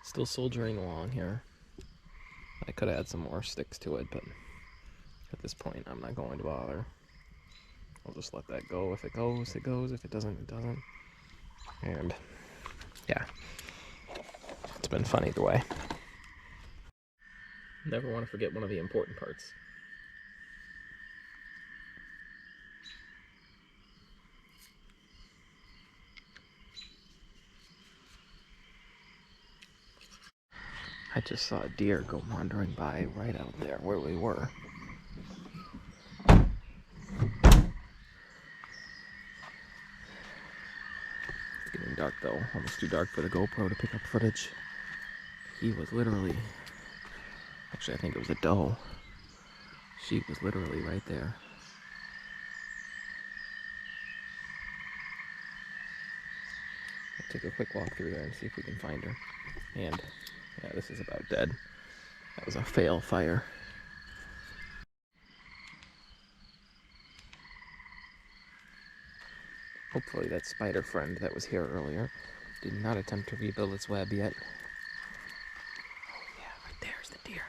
still soldiering along here. I could add some more sticks to it, but at this point I'm not going to bother. I'll just let that go. If it goes, it goes. If it doesn't, it doesn't. And yeah, it's been fun either way. Never want to forget one of the important parts. I just saw a deer go wandering by right out there where we were. It's getting dark though, almost too dark for the GoPro to pick up footage. He was literally, actually I think it was a doe. She was literally right there. I'll take a quick walk through there and see if we can find her. And yeah, this is about dead. That was a fail fire. Hopefully that spider friend that was here earlier did not attempt to rebuild its web yet. Oh yeah, right there's the deer.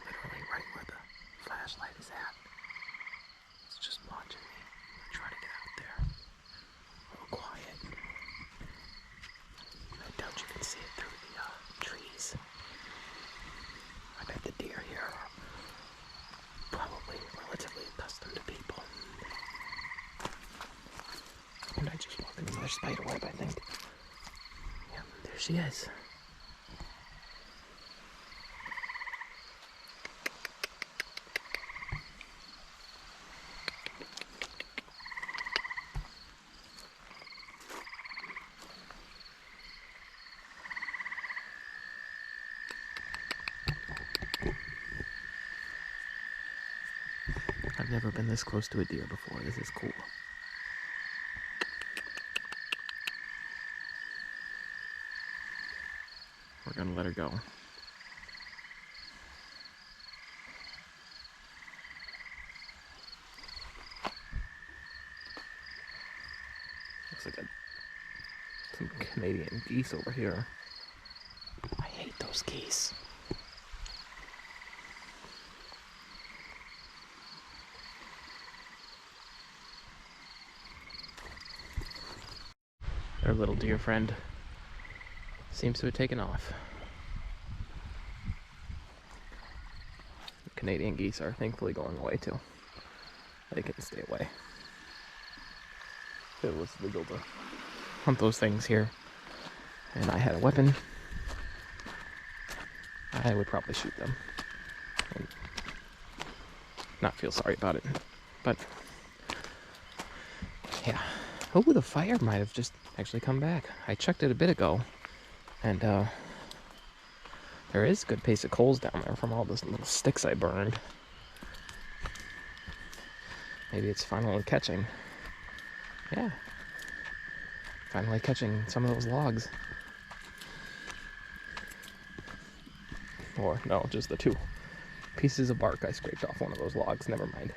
Literally right where the flashlight is at. It's just watching me. I try to get out there. A little quiet. I doubt you can see it through the trees. I bet the deer here are probably relatively accustomed to people. And I just walked into another spider web, I think. Yeah, there she is. I've never been this close to a deer before. This is cool. We're gonna let her go. Looks like some Canadian geese over here. I hate those geese. Our little deer friend seems to have taken off. The Canadian geese are thankfully going away too. They can stay away. If it was legal to hunt those things here, and I had a weapon, I would probably shoot them and not feel sorry about it. But yeah. Oh, the fire might have just actually come back. I checked it a bit ago, and there is a good pace of coals down there from all those little sticks I burned. Maybe it's finally catching. Yeah. Finally catching some of those logs. Or, no, just the 2 pieces of bark I scraped off one of those logs. Never mind.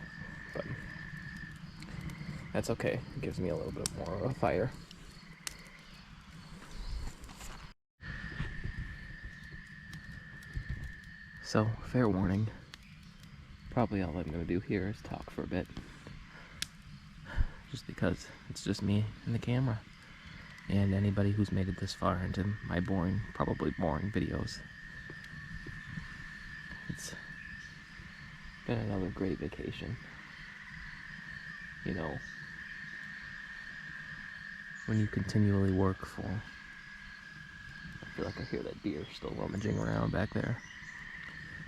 But that's okay. It gives me a little bit more of a fire. So, fair warning. Probably all I'm going to do here is talk for a bit. Just because it's just me and the camera. And anybody who's made it this far into my boring, probably boring videos. It's been another great vacation. You know, when you continually work for... I feel like I hear that deer still rummaging around back there.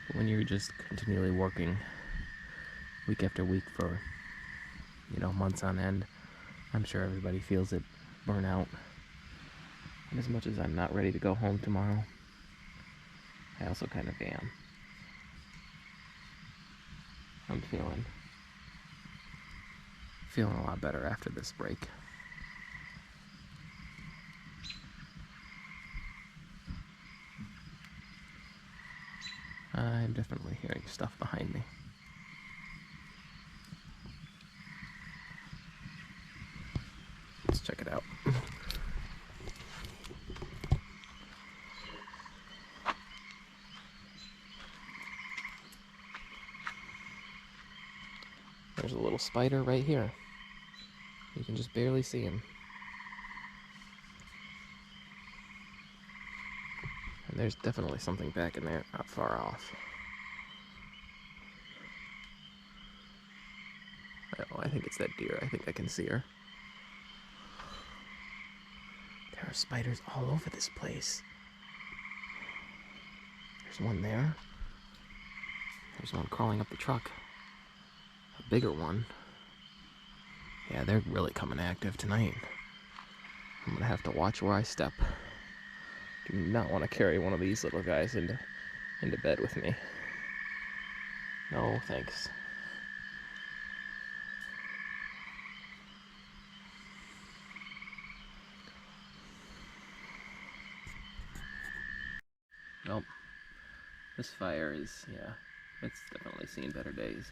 But when you're just continually working week after week for, you know, months on end, I'm sure everybody feels it, burnout. And as much as I'm not ready to go home tomorrow, I also kind of am. I'm feeling a lot better after this break. I'm definitely hearing stuff behind me. Let's check it out. There's a little spider right here. You can just barely see him. And there's definitely something back in there, not far off. Oh, I think it's that deer. I think I can see her. There are spiders all over this place. There's one there. There's one crawling up the truck. A bigger one. Yeah, they're really coming active tonight. I'm gonna have to watch where I step. Do not want to carry one of these little guys into bed with me. No, thanks. Nope. This fire is, yeah, It's definitely seen better days.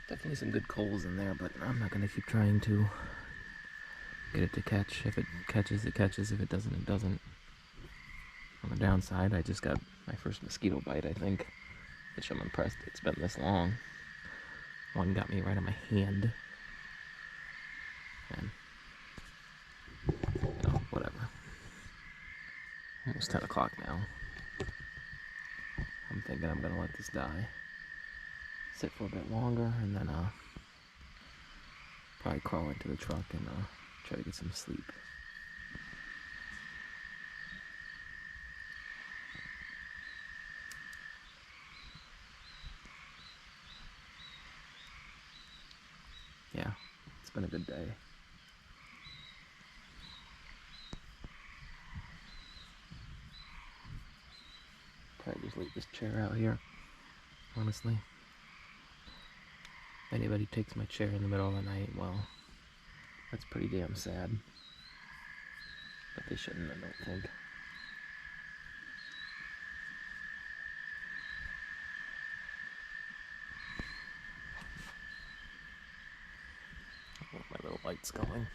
Definitely some good coals in there, but I'm not gonna keep trying to get it to catch. If it catches, it catches. If it doesn't, it doesn't. On the downside, I just got my first mosquito bite, I think, which I'm impressed it's been this long. One got me right on my hand. And, you know, whatever. Almost 10 o'clock now. I'm thinking I'm gonna let this die. Sit for a bit longer, and then probably crawl into the truck and try to get some sleep. Yeah, it's been a good day. Probably just leave this chair out here, honestly. If anybody takes my chair in the middle of the night, well, that's pretty damn sad. But they shouldn't, I don't think. Oh, my little light's going.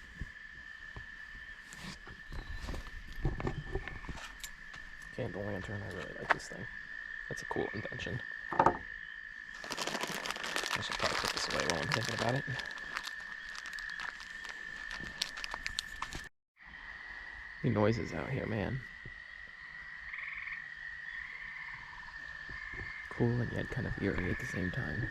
Candle lantern, I really like this thing. That's a cool invention. I should probably put this away while I'm thinking about it. Any noises out here, man. Cool and yet kind of eerie at the same time.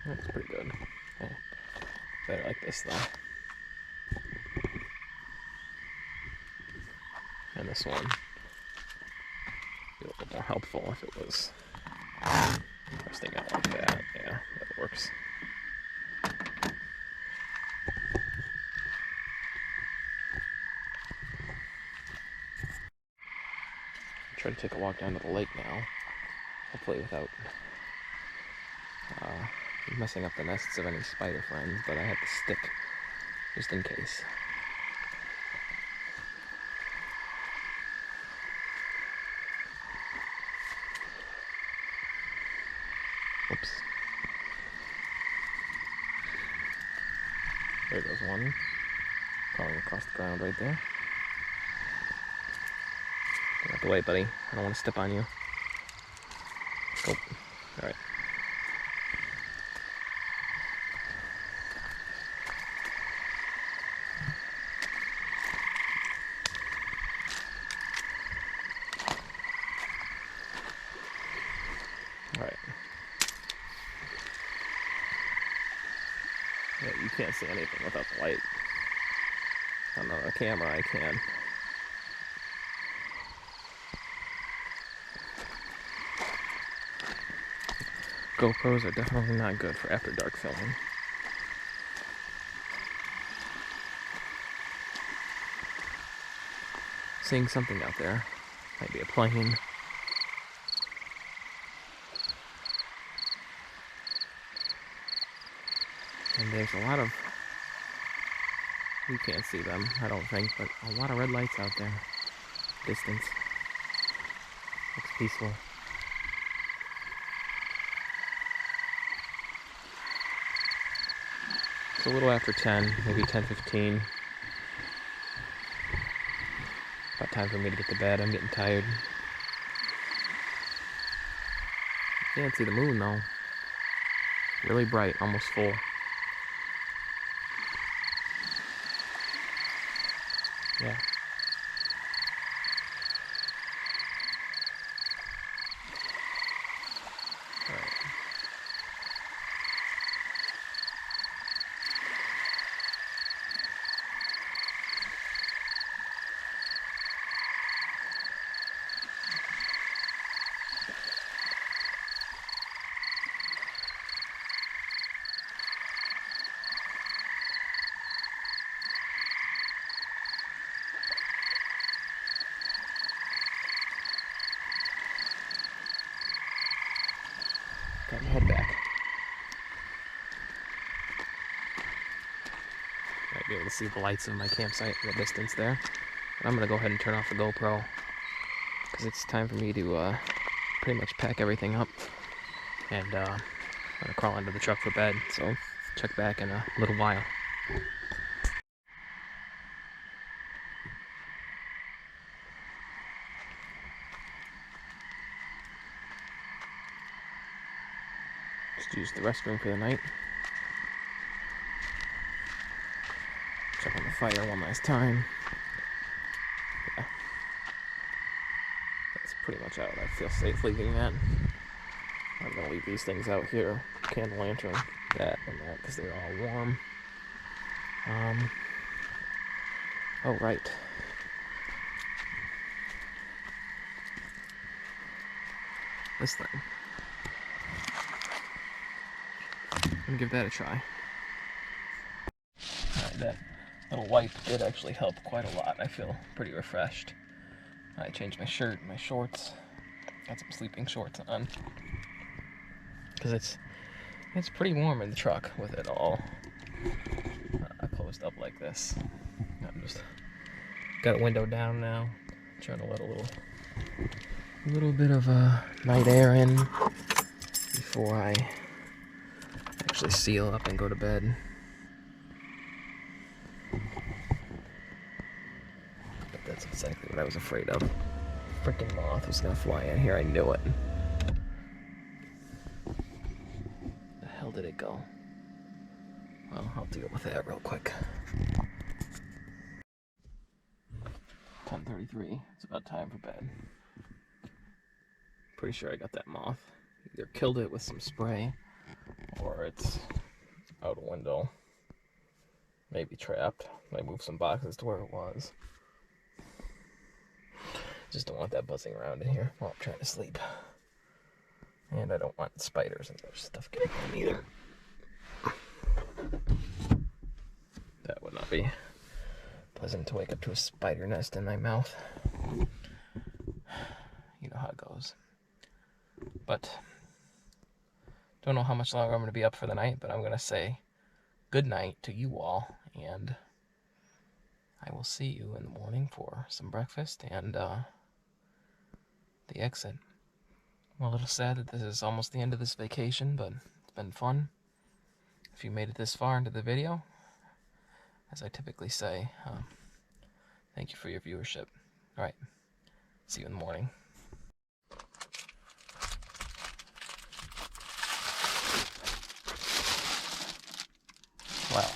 That's pretty good. Yeah. Better like this though. And this one be a little more helpful if it was resting out like that. Yeah, that works. Try to take a walk down to the lake now, hopefully without messing up the nests of any spider friends, but I have the stick just in case. Oops. There goes one. Crawling across the ground right there. Get out the way, buddy. I don't want to step on you. Oh, alright. Alright. Yeah, you can't see anything without the light. On the camera, I can. GoPros are definitely not good for after dark filming. Seeing something out there. Might be a plane. And there's a lot of, you can't see them, I don't think, but a lot of red lights out there. Distance. Looks peaceful. It's a little after 10, maybe 10:15. About time for me to get to bed. I'm getting tired. Can't see the moon though. Really bright, almost full. Yeah. All right. right back. Might be able to see the lights of my campsite in the distance there. But I'm gonna go ahead and turn off the GoPro because it's time for me to pretty much pack everything up, and I'm gonna crawl into the truck for bed. So check back in a little while. Just use the restroom for the night. Check on the fire one last time. Yeah. That's pretty much out. I feel safe leaving that. I'm gonna leave these things out here. Candle lantern, that and that, because they're all warm. Oh right. This thing. I'm gonna give that a try. Alright, that little wipe did actually help quite a lot. I feel pretty refreshed. I changed my shirt, my shorts. Got some sleeping shorts on. Because it's pretty warm in the truck with it all closed up like this. I'm just got a window down now. Trying to let a little bit of night air in before I actually seal up and go to bed. But that's exactly what I was afraid of. Freaking moth was gonna fly in here. I knew it. The hell did it go? Well, I'll deal with that real quick. 10:33. It's about time for bed. Pretty sure I got that moth. Either killed it with some spray, or it's out a window. Maybe trapped. I moved some boxes to where it was. Just don't want that buzzing around in here while I'm trying to sleep. And I don't want spiders and other stuff getting in either. That would not be pleasant to wake up to a spider nest in my mouth. You know how it goes. But don't know how much longer I'm going to be up for the night, but I'm going to say good night to you all, and I will see you in the morning for some breakfast and the exit. I'm a little sad that this is almost the end of this vacation, but it's been fun. If you made it this far into the video, as I typically say, thank you for your viewership. Alright, see you in the morning. Well,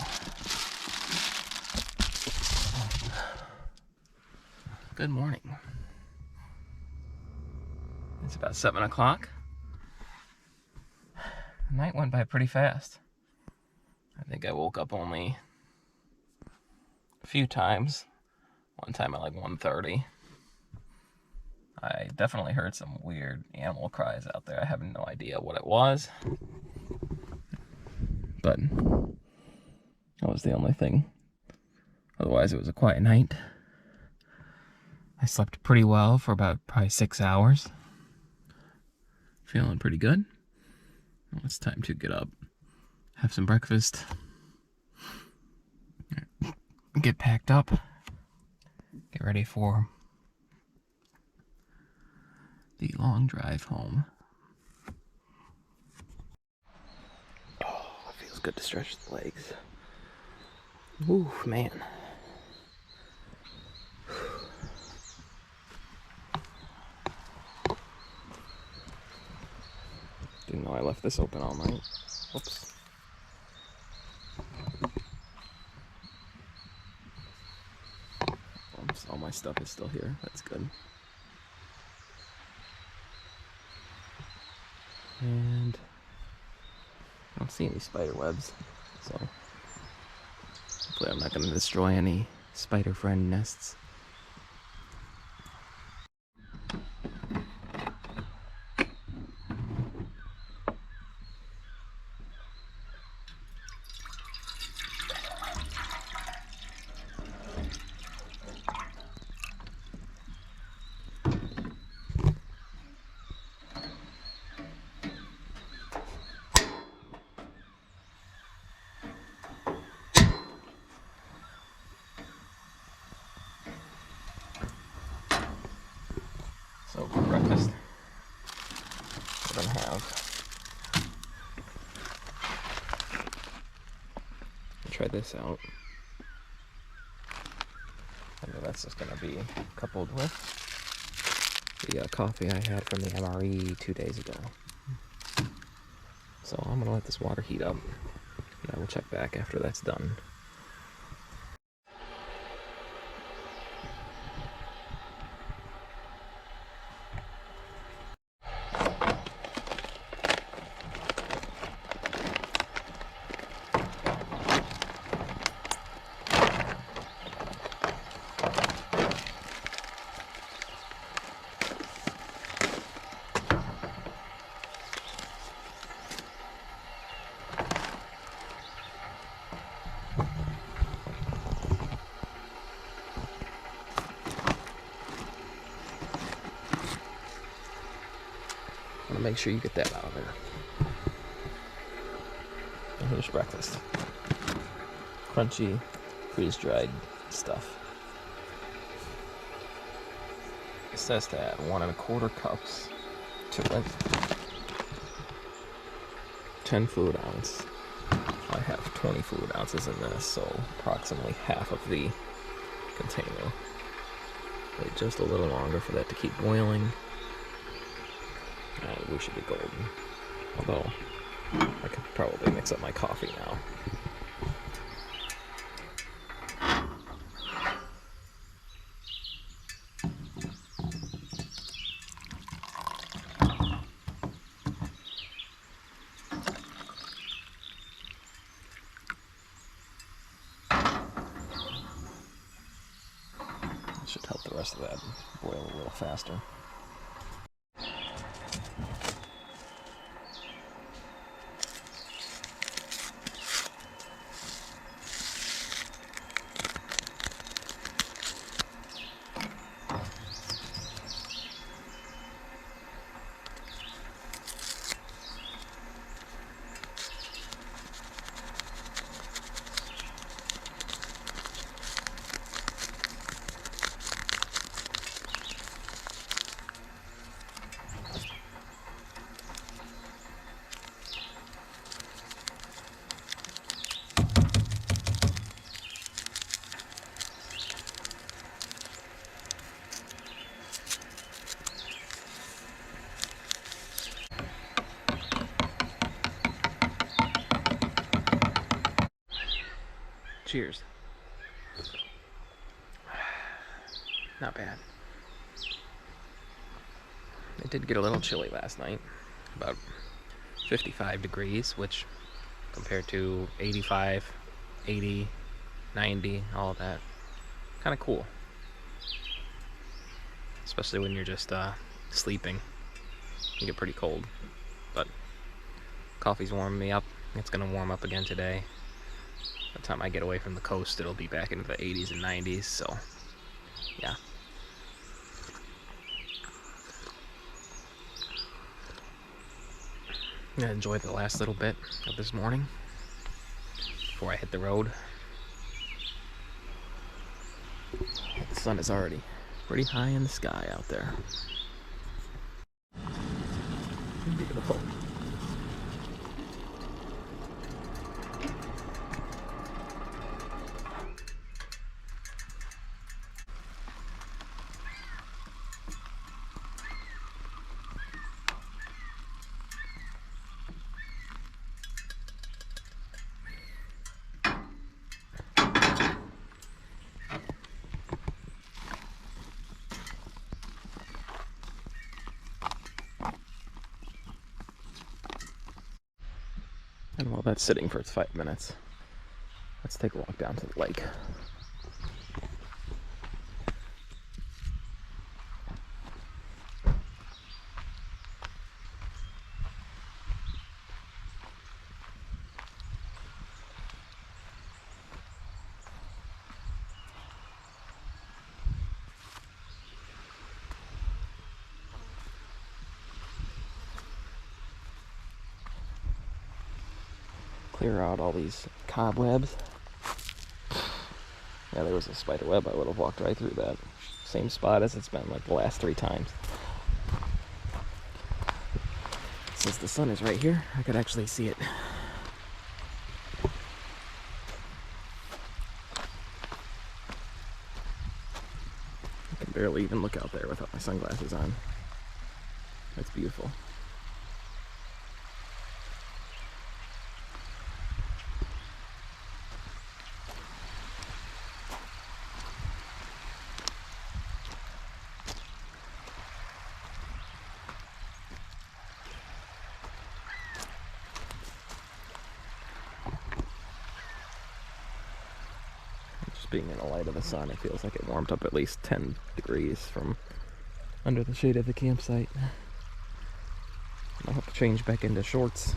good morning. It's about 7 o'clock. The night went by pretty fast. I think I woke up only a few times. One time at like 1:30. I definitely heard some weird animal cries out there. I have no idea what it was. But that was the only thing. Otherwise, it was a quiet night. I slept pretty well for about probably 6 hours. Feeling pretty good. Well, it's time to get up, have some breakfast, get packed up, get ready for the long drive home. Oh, it feels good to stretch the legs. Ooh, man. Didn't know I left this open all night. Whoops. Oops, all my stuff is still here. That's good. And I don't see any spider webs, so hopefully I'm not going to destroy any spider friend nests. try this out. And that's just going to be coupled with the coffee I had from the MRE 2 days ago. So I'm going to let this water heat up, and I will check back after that's done. Make sure you get that out of there. And here's breakfast. Crunchy, freeze-dried stuff. It says to add 1 1/4 cups to it. 10 fluid ounce. I have 20 fluid ounces in this, so approximately half of the container. Wait just a little longer for that to keep boiling. We should be golden. Although, I could probably mix up my coffee now. That should help the rest of that boil a little faster. Cheers. Not bad. It did get a little chilly last night, about 55 degrees, which compared to 85, 80, 90, all of that, kind of cool. Especially when you're just sleeping. You get pretty cold, but coffee's warming me up. It's gonna warm up again today. By the time I get away from the coast, it'll be back into the 80s and 90s, so yeah. I'm gonna enjoy the last little bit of this morning before I hit the road. The sun is already pretty high in the sky out there. Beautiful. And while that's sitting for its 5 minutes, let's take a walk down to the lake. Clear out all these cobwebs. Yeah, there was a spider web. I would have walked right through that. Same spot as it's been like the last 3 times. Since the sun is right here, I could actually see it. barely even look out there without my sunglasses on. That's beautiful. Just being in the light of the sun, it feels like it warmed up at least 10 degrees from under the shade of the campsite. I'll have to change back into shorts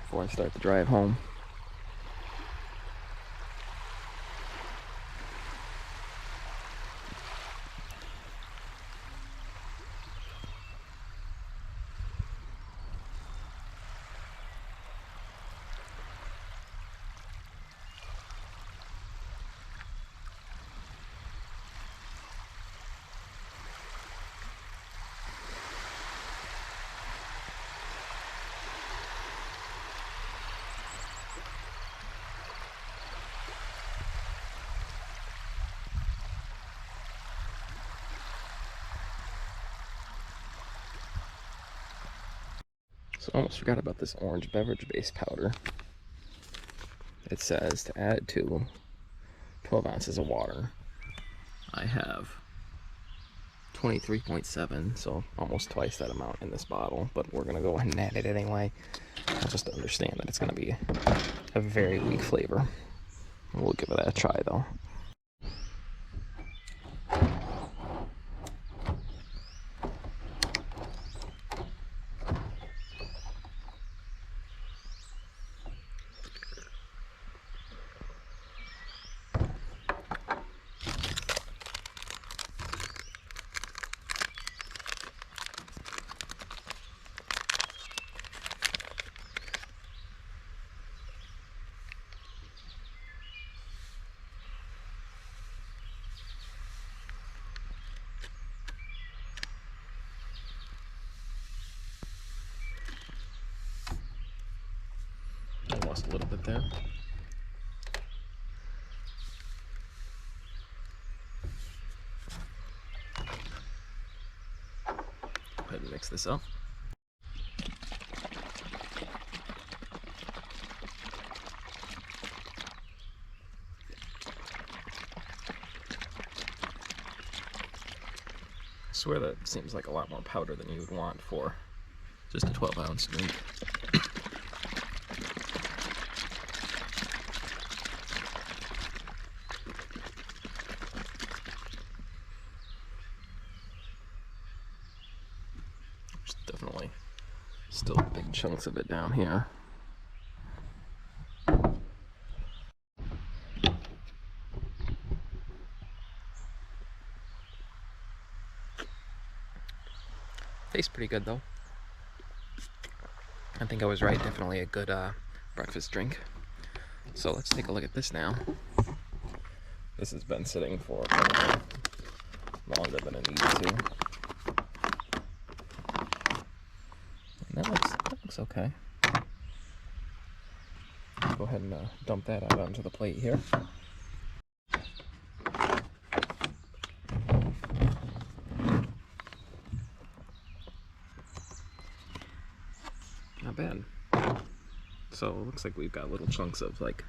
before I start the drive home. So I almost forgot about this orange beverage base powder. It says to add to 12 ounces of water. I have 23.7, so almost twice that amount in this bottle, but we're gonna go ahead and add it anyway. Just to understand that it's gonna be a very weak flavor. We'll give it a try though. I lost a little bit there. Go ahead and mix this up. I swear that seems like a lot more powder than you would want for just a 12-ounce drink. There's definitely still big chunks of it down here. Tastes pretty good though. I think I was right, definitely a good breakfast drink. So let's take a look at this now. This has been sitting for probably longer than it needs to. And that looks okay. Go ahead and dump that out onto the plate here. Not bad. So it looks like we've got little chunks of like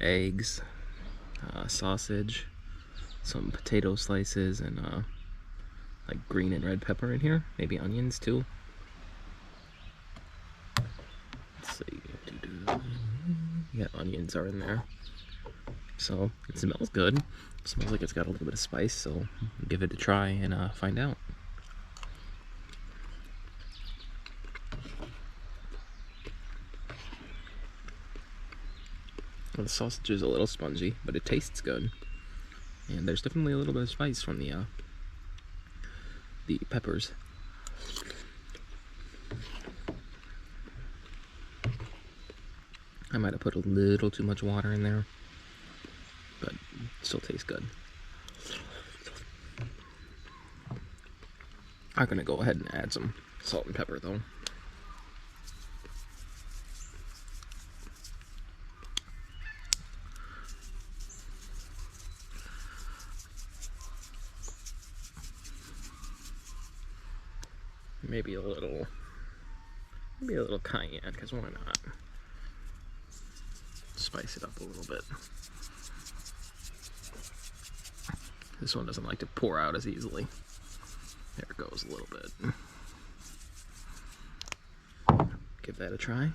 eggs, sausage, some potato slices, and like green and red pepper in here. Maybe onions too. Let's see. Yeah, onions are in there. So it smells good. It smells like it's got a little bit of spice, so give it a try and find out. Well, the sausage is a little spongy, but it tastes good. And there's definitely a little bit of spice from the peppers. I might have put a little too much water in there, but it still tastes good. I'm gonna go ahead and add some salt and pepper though. maybe a little cayenne, because why not? Spice it up a little bit. This one doesn't like to pour out as easily. There it goes a little bit. Give that a try.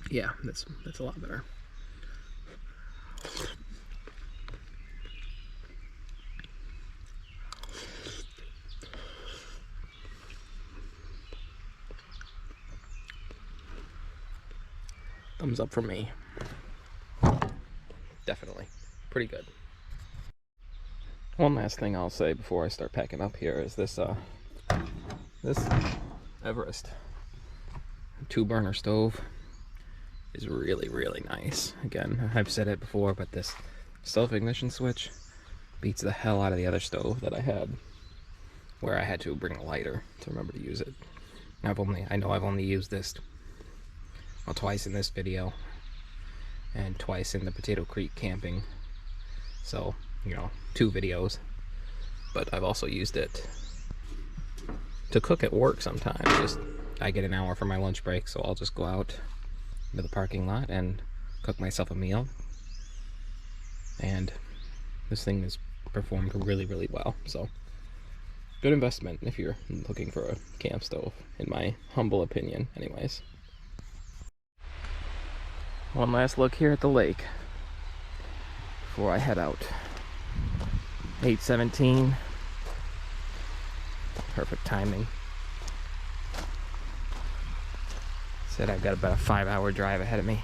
Yeah, that's a lot better. Thumbs up from me. Definitely. Pretty good. One last thing I'll say before I start packing up here is this Everest 2-burner stove is really, really nice. Again, I've said it before, but this self-ignition switch beats the hell out of the other stove that I had, where I had to bring a lighter to remember to use it. I know I've only used this twice in this video, and twice in the Potato Creek camping. So, you know, 2 videos. But I've also used it to cook at work sometimes. I get an hour for my lunch break, so I'll just go out into the parking lot and cook myself a meal. And this thing has performed really, really well. So, good investment if you're looking for a camp stove, in my humble opinion, anyways. One last look here at the lake before I head out. 8:17. Perfect timing. Said I've got about a 5-hour drive ahead of me,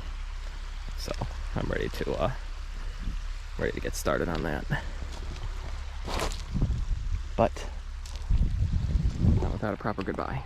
so I'm ready to get started on that. But not without a proper goodbye.